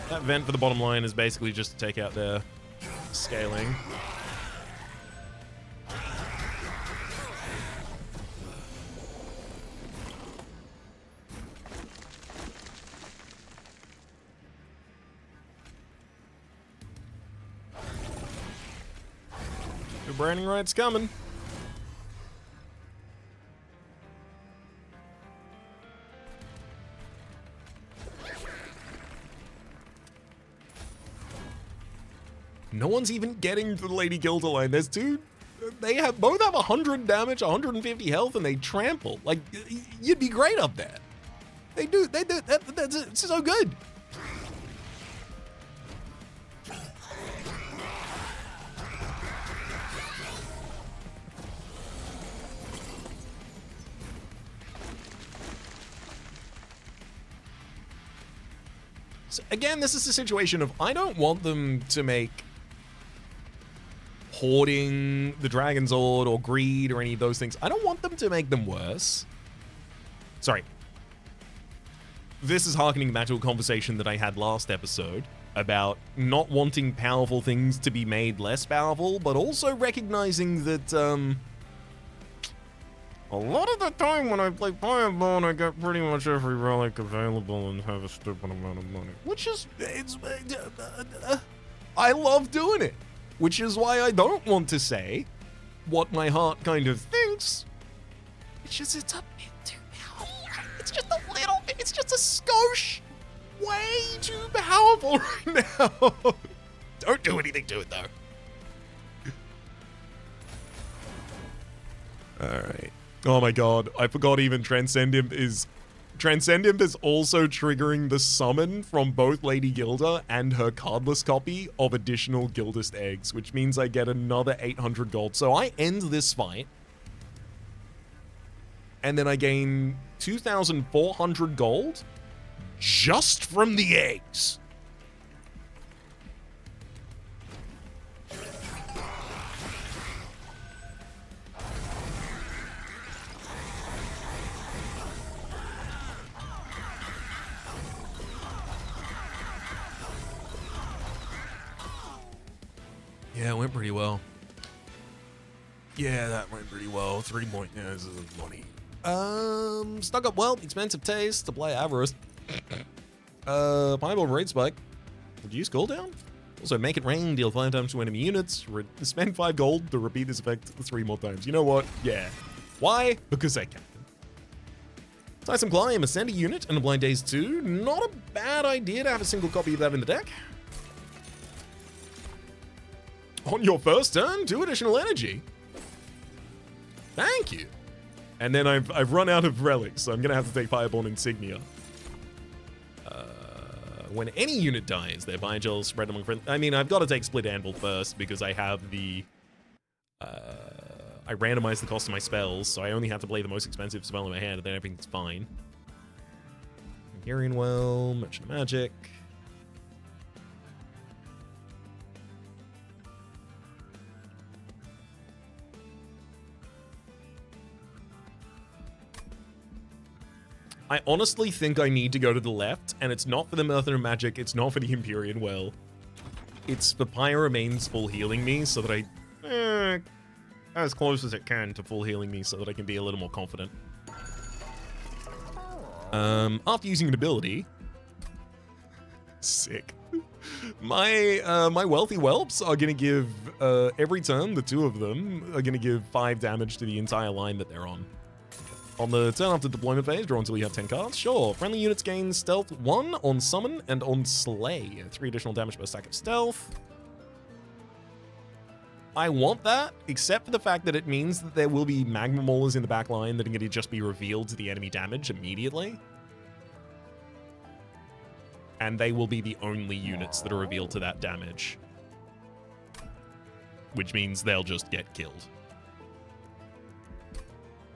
That vent for the bottom line is basically just to take out their scaling. The branding right's coming. No one's even getting to the Lady Gilded line. There's two. They both have 100 damage, 150 health, and they trample. Like, you'd be great up there. They do. That's so good. So again, this is a situation of I don't want them to make hoarding the Dragon's Sword or greed or any of those things. I don't want them to make them worse. Sorry. This is harkening back to a conversation that I had last episode about not wanting powerful things to be made less powerful, but also recognizing that a lot of the time when I play Fireball, I get pretty much every relic available and have a stupid amount of money. Which is, I love doing it. Which is why I don't want to say what my heart kind of thinks. It's just, it's a bit too powerful. It's just a little bit, it's just a skosh. Way too powerful right now. Don't do anything to it though. Alright. Oh my god, I forgot even Transcendent is also triggering the summon from both Lady Gilda and her cardless copy of additional Gildest eggs, which means I get another 800 gold. So I end this fight, and then I gain 2,400 gold just from the eggs. Yeah, it went pretty well. Yeah, that went pretty well. 3 point, yeah, this is money. Stuck up wealth, expensive taste, apply avarice. Pineapple raid spike. Reduce cooldown. Also, make it rain, deal 5 times to enemy units. Spend 5 gold to repeat this effect 3 more times. You know what? Yeah. Why? Because I can. Tie some climb, ascend a unit, and apply days 2. Not a bad idea to have a single copy of that in the deck. On your first turn, 2 additional energy. Thank you. And then I've run out of relics, so I'm gonna have to take Fireborn Insignia. When any unit dies, their Bigel spread among friends. I mean, I've got to take Split Anvil first because I have the. I randomize the cost of my spells, so I only have to play the most expensive spell in my hand, and then everything's fine. Hungarian Well, Merchant of Magic. I honestly think I need to go to the left, and it's not for the Merchant of Magic, it's not for the Empyrean Well. It's for Pyromane's full healing me, so that I... as close as it can to full healing me, so that I can be a little more confident. After using an ability... Sick. My Wealthy Whelps are gonna give, every turn, the 2 of them are gonna give 5 damage to the entire line that they're on. On the turn after deployment phase, draw until you have 10 cards. Sure. Friendly units gain stealth 1 on summon and on slay. 3 additional damage per stack of stealth. I want that, except for the fact that it means that there will be magma maulers in the back line that are going to just be revealed to the enemy damage immediately. And they will be the only units that are revealed to that damage. Which means they'll just get killed.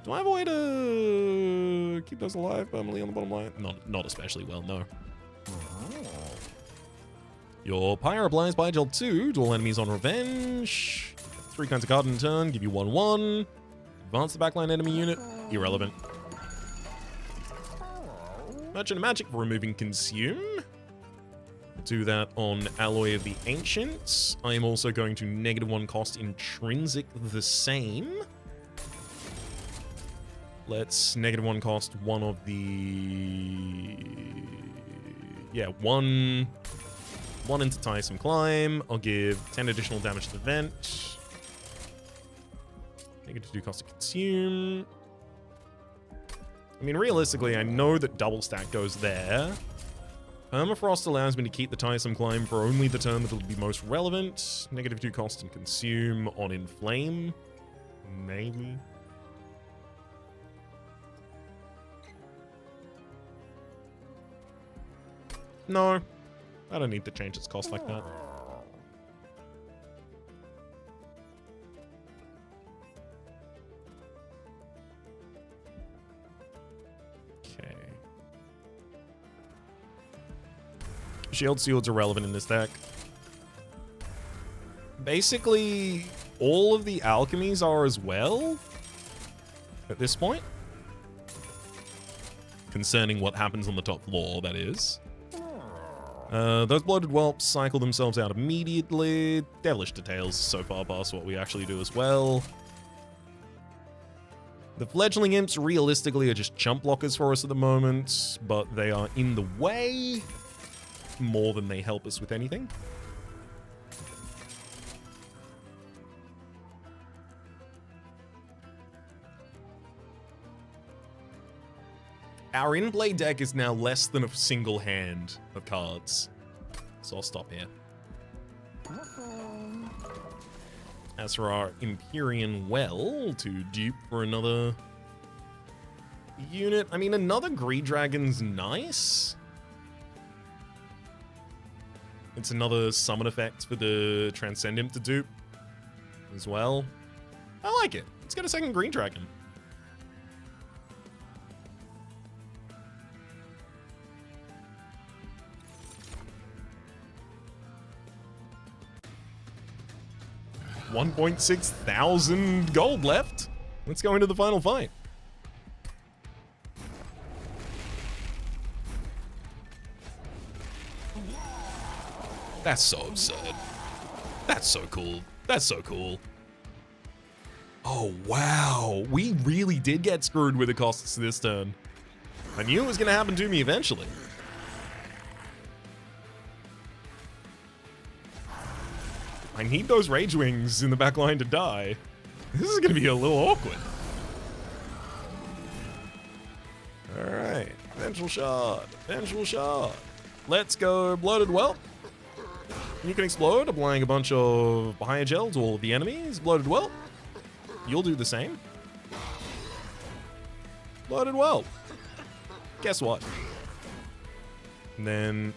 Do I have a way to keep those alive permanently on the bottom line? Not especially well, no. Your Pyre applies Bygel 2 to all enemies on revenge. 3 kinds of card in turn, give you 1/1. Advance the backline enemy unit, irrelevant. Merchant of Magic for removing Consume. Do that on Alloy of the Ancients. I am also going to -1 cost Intrinsic the same. Let's -1 cost one of the... Yeah, one into Tiresome Climb. I'll give 10 additional damage to the vent. -2 cost to consume. I mean, realistically, I know that double stack goes there. Permafrost allows me to keep the Tiresome Climb for only the turn that will be most relevant. -2 cost and consume on Inflame. Maybe. No, I don't need to change its cost like that. Okay. Shield Shields are relevant in this deck. Basically, all of the alchemies are as well at this point. Concerning what happens on the top floor, that is. Those bloated whelps cycle themselves out immediately. Devilish Details so far past what we actually do as well. The fledgling imps realistically are just chump blockers for us at the moment, but they are in the way more than they help us with anything. Our in-play deck is now less than a single hand of cards. So I'll stop here. As for our Empyrean Well, to dupe for another unit. I mean, another Greed Dragon's nice. It's another summon effect for the Transcendent to dupe as well. I like it. Let's get a second Green Dragon. $1,600 gold left. Let's go into the final fight. That's so absurd. That's so cool. That's so cool. Oh, wow. We really did get screwed with the costs this turn. I knew it was going to happen to me eventually. I need those Rage Wings in the back line to die. This is going to be a little awkward. Alright. Vengeful Shard. Vengeful Shard. Let's go Bloated Whelp. You can explode, applying a bunch of higher gel to all of the enemies. Bloated Whelp. You'll do the same. Bloated Whelp. Guess what? And then...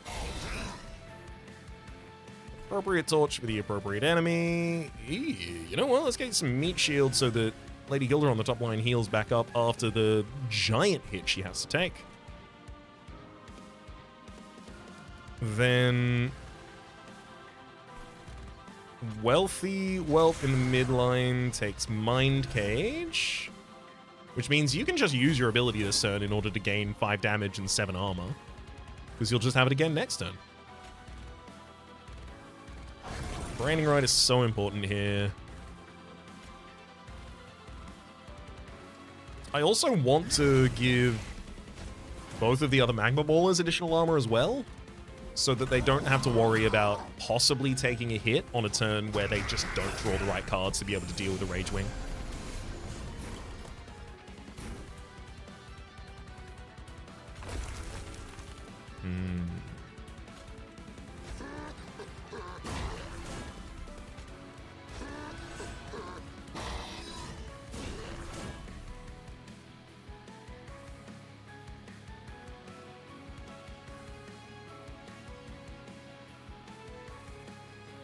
appropriate torch for the appropriate enemy. You know what? Let's get some meat shield so that Lady Gilded on the top line heals back up after the giant hit she has to take. Then Wealthy Whelp in the midline takes Mind Cage, which means you can just use your ability this turn in order to gain 5 damage and 7 armor, because you'll just have it again next turn. Branding Right is so important here. I also want to give both of the other Magma Ballers additional armor as well, so that they don't have to worry about possibly taking a hit on a turn where they just don't draw the right cards to be able to deal with the Rage Wing. Hmm.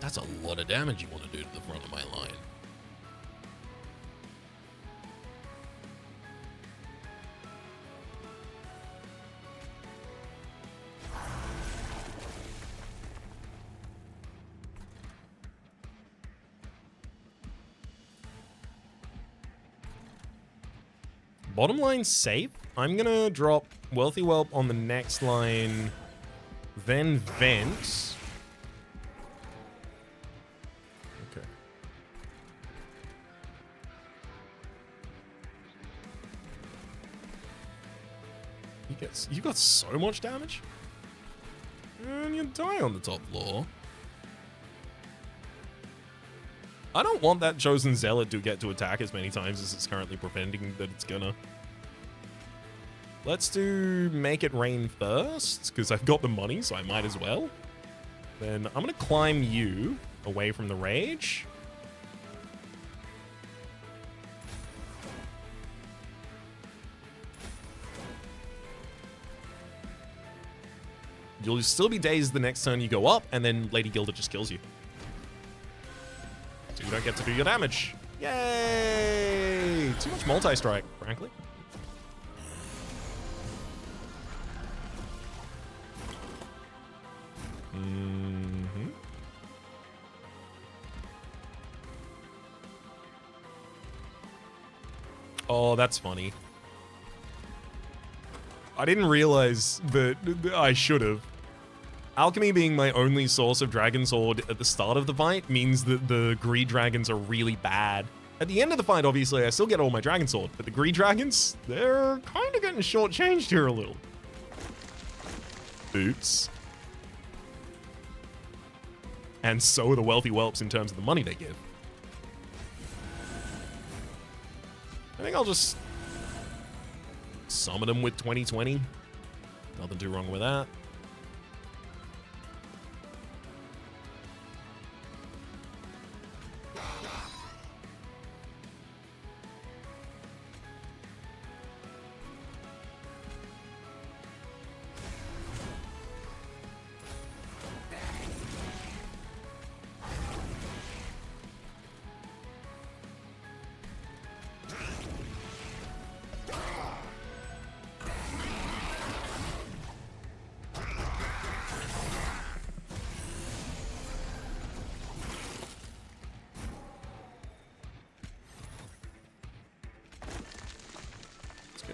That's a lot of damage you want to do to the front of my line. Bottom line safe. I'm gonna drop Wealthy Whelp on the next line, then Vent. Okay. You got so much damage? And you die on the top floor. I don't want that Chosen Zealot to get to attack as many times as it's currently preventing that it's gonna. Let's do Make It Rain first, because I've got the money, so I might as well. Then I'm gonna climb you away from the rage. You'll still be dazed the next turn you go up, and then Lady Gilded just kills you. So you don't get to do your damage. Yay! Too much multi-strike, frankly. Mm-hmm. Oh, that's funny. I didn't realize that I should have. Alchemy being my only source of Dragon Sword at the start of the fight means that the Greed Dragons are really bad. At the end of the fight, obviously, I still get all my Dragon Sword, but the Greed Dragons, they're kind of getting shortchanged here a little. Oops. And so are the Wealthy Whelps in terms of the money they give. I think I'll just summon them with 2020. Nothing too wrong with that.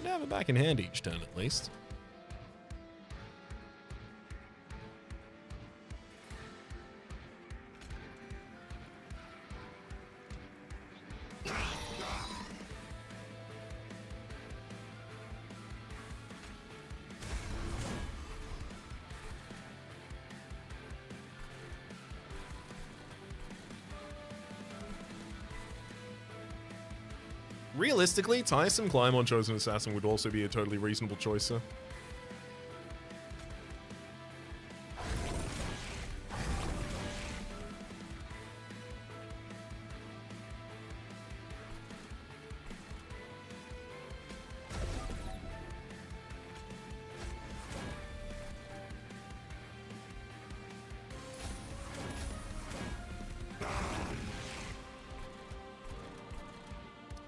To have it back in hand each turn at least. Realistically, Tiresome Climb on Chosen Assassin would also be a totally reasonable choice, sir.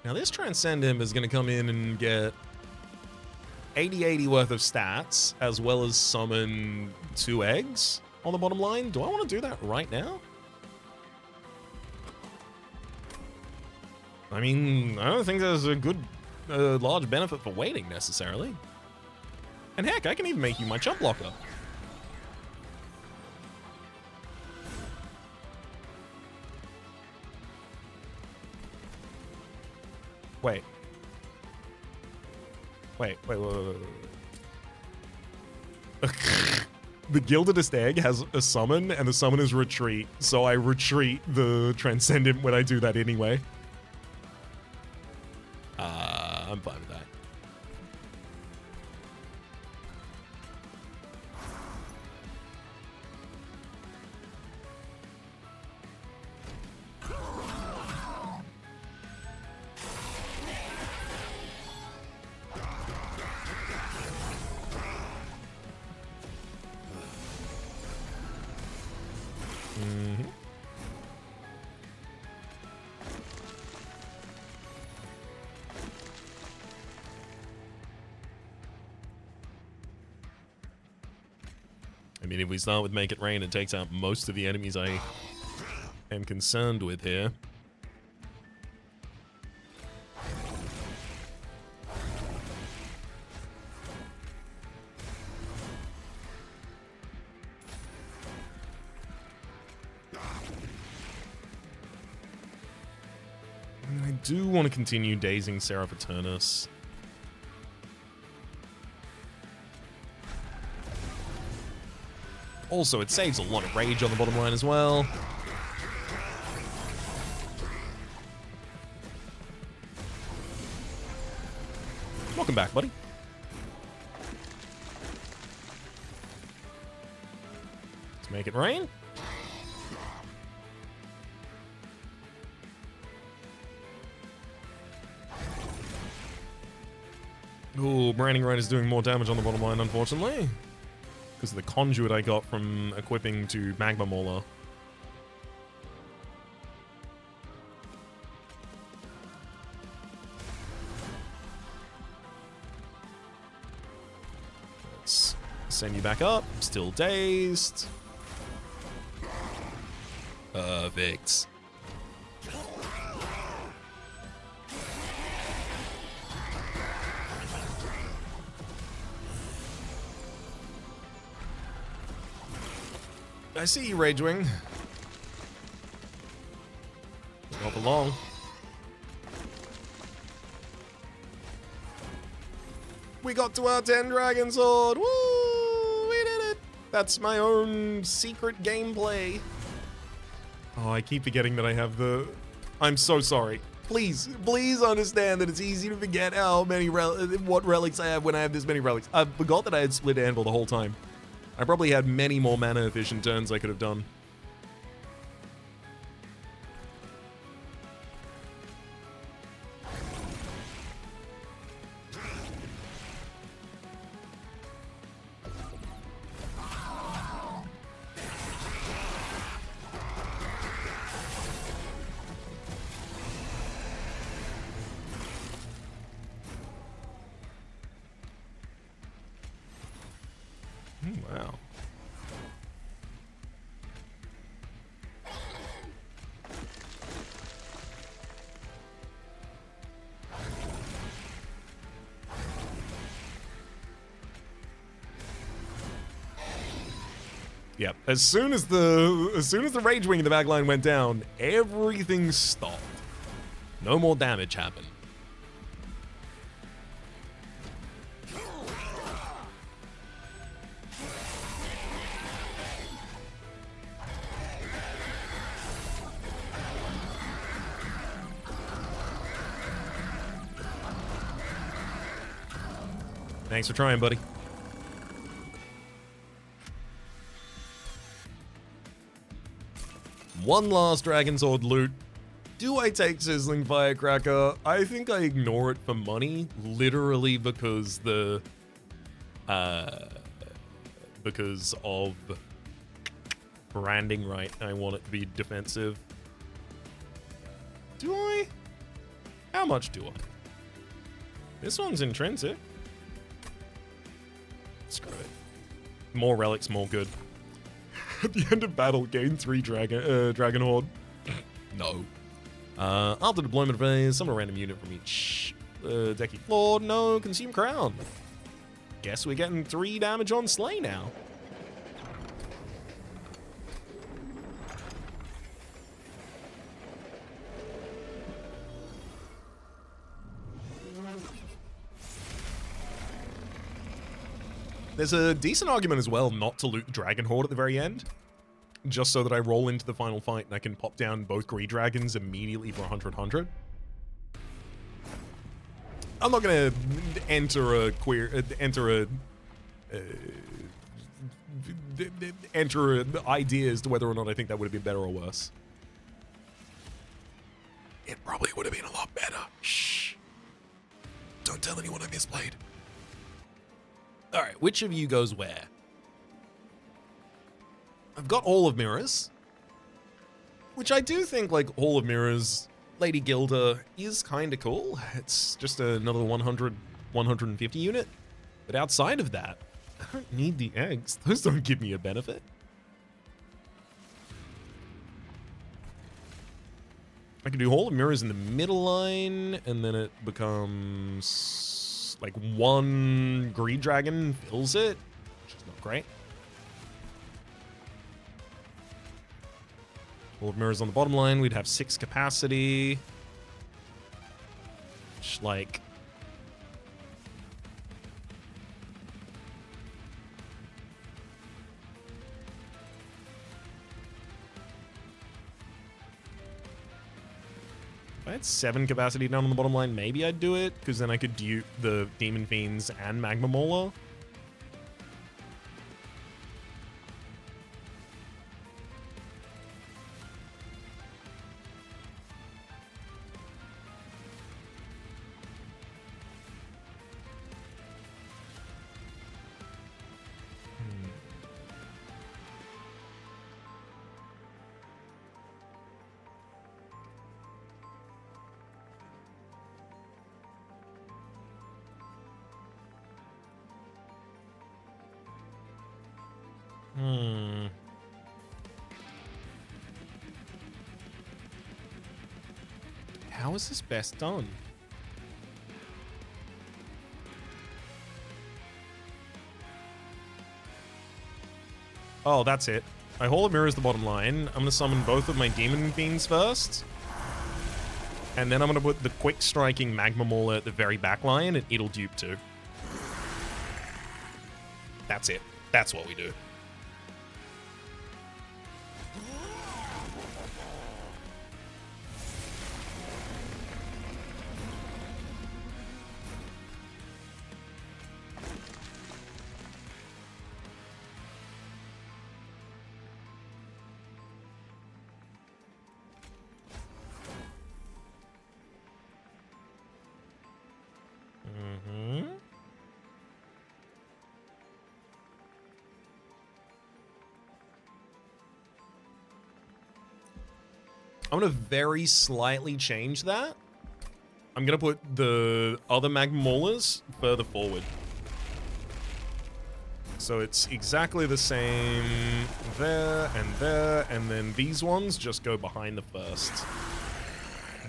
Now this Transcend him is going to come in and get 80 worth of stats, as well as summon 2 eggs on the bottom line. Do I want to do that right now? I mean, I don't think there's a good, large benefit for waiting necessarily. And heck, I can even make you my chump blocker. Wait. The Gilded Egg has a summon, and the summon is retreat, so I retreat the Transcendent when I do that anyway. I'm fine with that. mean, if we start with Make It Rain, it takes out most of the enemies I am concerned with here. I do want to continue dazing Seraph Eternus. Also, it saves a lot of rage on the bottom line as well. Welcome back, buddy. Let's make it rain. Ooh, Branding Right is doing more damage on the bottom line, unfortunately. Because of the conduit I got from equipping to Magma Mauler. Let's send you back up. Still dazed. Perfect. I see you, Ragewing. Not for long. We got to our 10 Dragon Sword. Woo! We did it. That's my own secret gameplay. Oh, I keep forgetting that I have the... I'm so sorry. Please, please understand that it's easy to forget how many what relics I have when I have this many relics. I forgot that I had Split Anvil the whole time. I probably had many more mana efficient turns I could have done. Wow. Yep. As soon as the Rage Wing in the back line went down, everything stopped. No more damage happened. Thanks for trying, buddy. One last Dragon Sword loot. Do I take Sizzling Firecracker? I think I ignore it for money, literally because because of branding right. I want it to be defensive. Do I? How much do I? This one's intrinsic. Screw it. More relics, more good. At the end of battle, gain 3 Dragon Horde. No. After deployment phase, summon a random unit from each deck you floored. No, consume crown. Guess we're getting 3 damage on Slay now. There's a decent argument as well not to loot the Dragon Horde at the very end. Just so that I roll into the final fight and I can pop down both Greed Dragons immediately for 100-100. I'm not gonna enter an idea as to whether or not I think that would have been better or worse. It probably would have been a lot better. Shh. Don't tell anyone I misplayed. Alright, which of you goes where? I've got Hall of Mirrors, which I do think, like, Hall of Mirrors, Lady Gilda is kind of cool. It's just another 100, 150 unit. But outside of that, I don't need the eggs. Those don't give me a benefit. I can do Hall of Mirrors in the middle line, and then it becomes like one Greed Dragon fills it, which is not great. Hall of Mirrors on the bottom line, we'd have 6 capacity. Which, like... If I had 7 capacity down on the bottom line, maybe I'd do it, because then I could dupe the Demon Fiends and Magma Mauler. How is this best done? Oh, that's it. I Hall of Mirrors the bottom line. I'm going to summon both of my Demon Fiends first. And then I'm going to put the quick striking Magma Mauler at the very back line, and it'll dupe too. That's it. That's what we do. I'm going to very slightly change that. I'm going to put the other Magma Maulers further forward. So it's exactly the same there, and then these ones just go behind the first.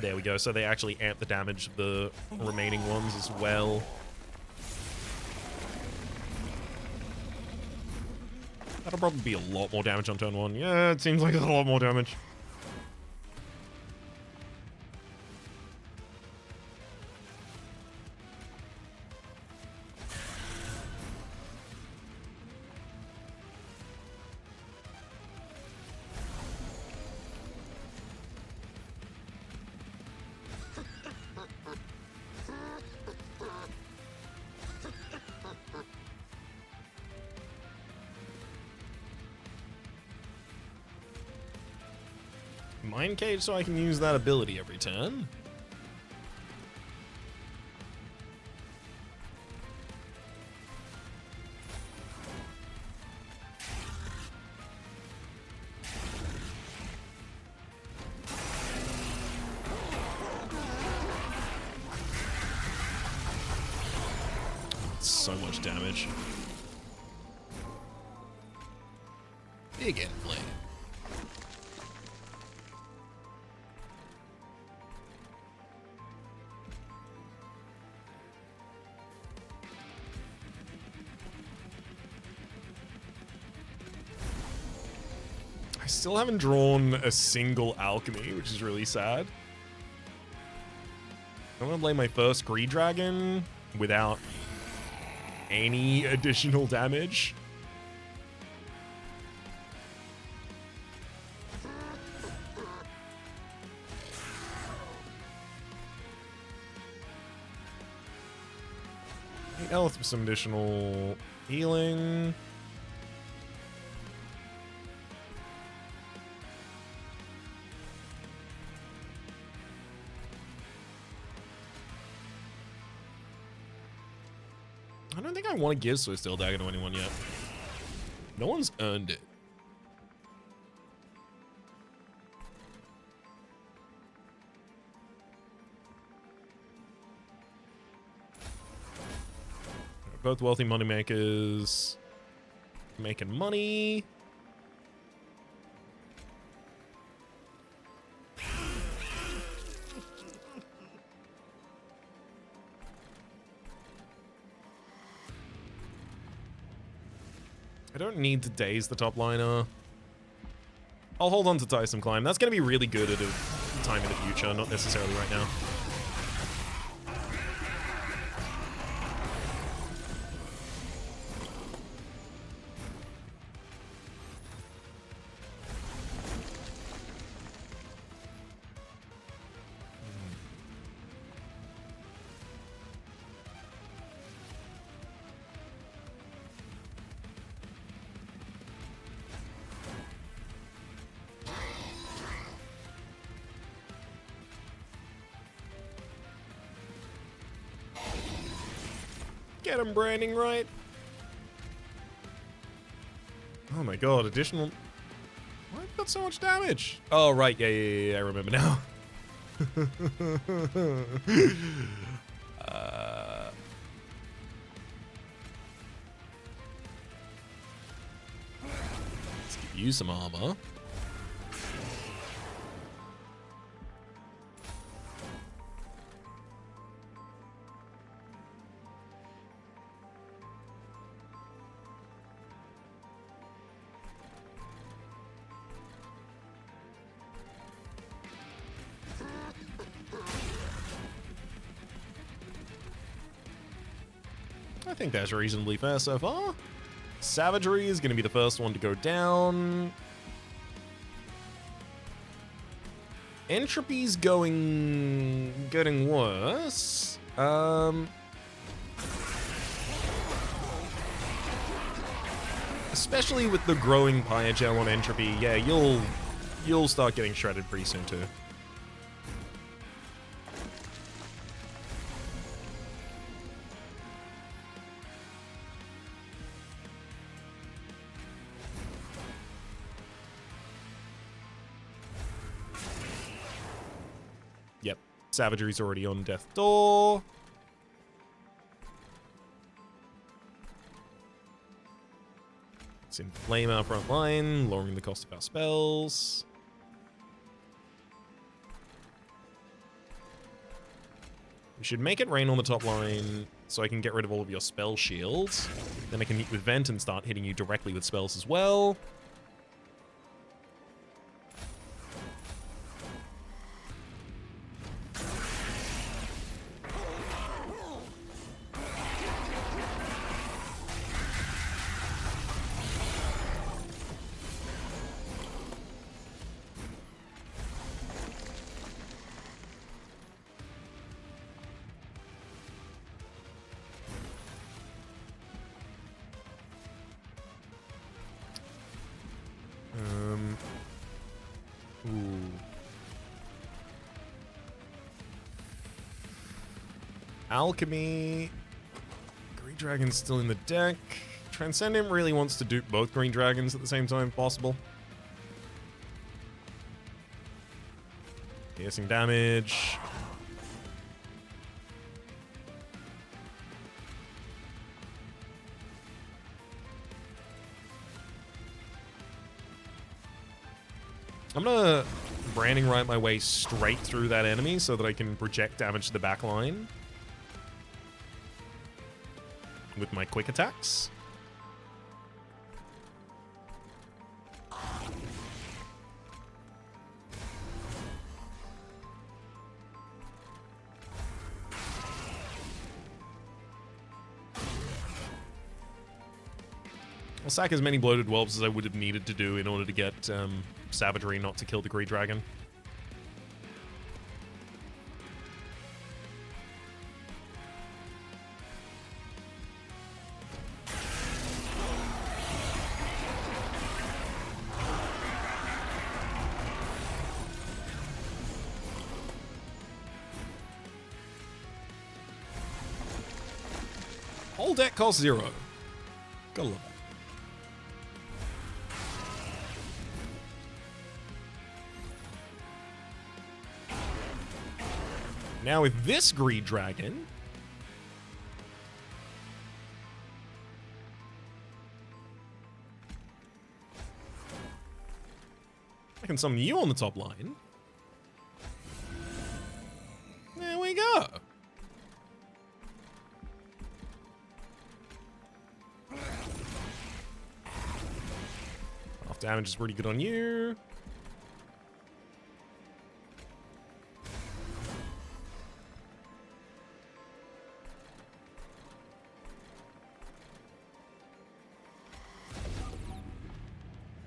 There we go. So they actually amp the damage of the remaining ones as well. That'll probably be a lot more damage on turn 1. Yeah, it seems like it's a lot more damage. Mind Cage so I can use that ability every turn. So much damage. Big end play. Still haven't drawn a single alchemy, which is really sad. I'm gonna play my first Greed Dragon without any additional damage. Health with some additional healing. I don't think I want to give Swift Steel Dagger to anyone yet. No one's earned it. Both wealthy moneymakers. Making money. I don't need to daze the top liner. I'll hold on to Tiresome Climb. That's going to be really good at a time in the future, not necessarily right now. Get him branding right. Oh my god, additional... Why got so much damage? Oh, right, yeah, I remember now. Let's give you some armor. I think that's reasonably fair so far. Savagery is going to be the first one to go down. Entropy's getting worse. Especially with the growing Pyogel on Entropy, yeah, you'll start getting shredded pretty soon too. Yep, Savagery's already on death door. Let's inflame our front line, lowering the cost of our spells. We should make it rain on the top line so I can get rid of all of your spell shields. Then I can hit with Vent and start hitting you directly with spells as well. Alchemy. Green Dragon's still in the deck. Transcendent really wants to dupe both Green Dragons at the same time if possible. Piercing damage. I'm gonna Branding Right my way straight through that enemy so that I can project damage to the back line with my quick attacks. I'll sack as many bloated whelps as I would have needed to do in order to get Savagery not to kill the Green Dragon. Whole deck costs 0. Gotta love it. Now with this Green Dragon, can summon you on the top line. There we go. Half damage is pretty good on you.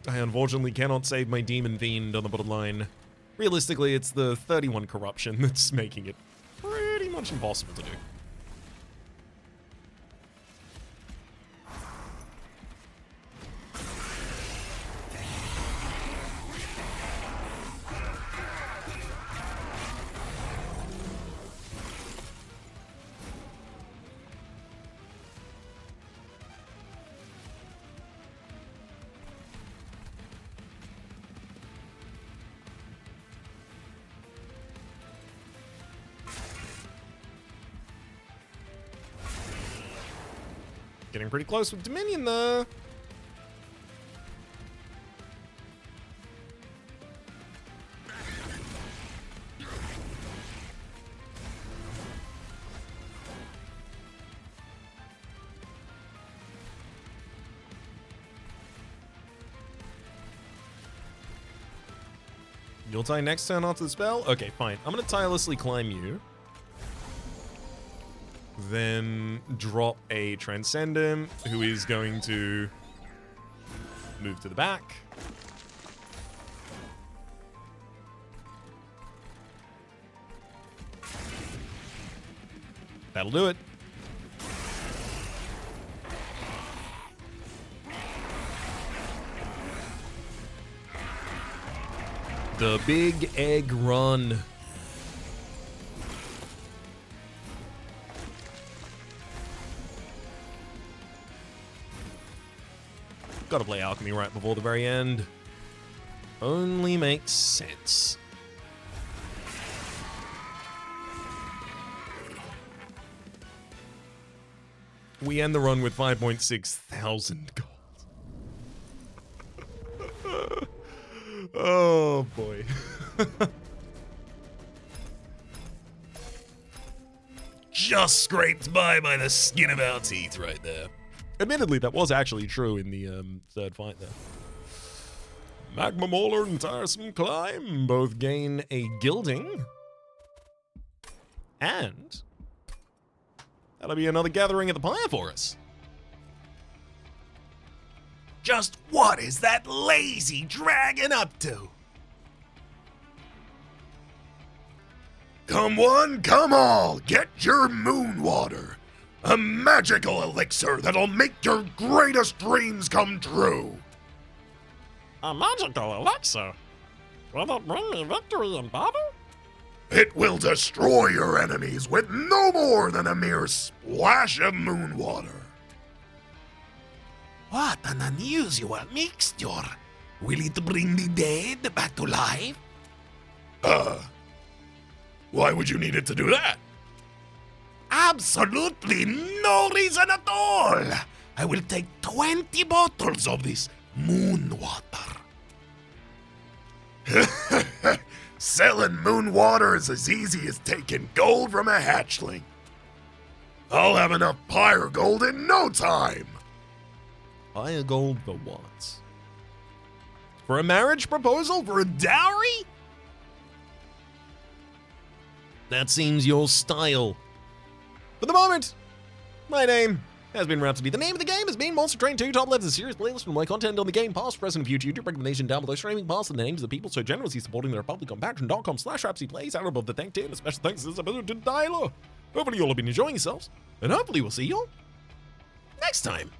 I unfortunately cannot save my Demon Fiend on the bottom line. Realistically, it's the 31 corruption that's making it pretty much impossible to do. Getting pretty close with Dominion there. You'll tie next turn after the spell? Okay, fine. I'm gonna tirelessly climb you. Then drop a Transcendent, who is going to move to the back. That'll do it. The Big Egg Run. Gotta play Alchemy right before the very end. Only makes sense. We end the run with 5.6 thousand gold. Oh boy. Just scraped by the skin of our teeth right there. Admittedly, that was actually true in the third fight there. Magma Mauler and Tiresome Climb both gain a Gilding. And that'll be another gathering at the pyre for us. Just what is that lazy dragon up to? Come one, come all, get your moon water. A magical elixir that'll make your greatest dreams come true. A magical elixir? Will it bring me victory in battle? It will destroy your enemies with no more than a mere splash of moon water. What an unusual mixture. Will it bring the dead back to life? Why would you need it to do that? Absolutely no reason at all. I will take 20 bottles of this moon water. Selling moon water is as easy as taking gold from a hatchling. I'll have enough pyre gold in no time. Pyre gold for what? For a marriage proposal? For a dowry? That seems your style. For the moment, my name has been Rhapsody. The name of the game has been Monster Train 2. Top left is a serious playlist from my content on the Game Pass, present of YouTube recommendation down below. Streaming past the names of the people so generously supporting the Republic on patreon.com/RhapsyPlays. Out above the thank you and a special thanks to this episode to Tyler. Hopefully you all have been enjoying yourselves, and hopefully we'll see you all next time.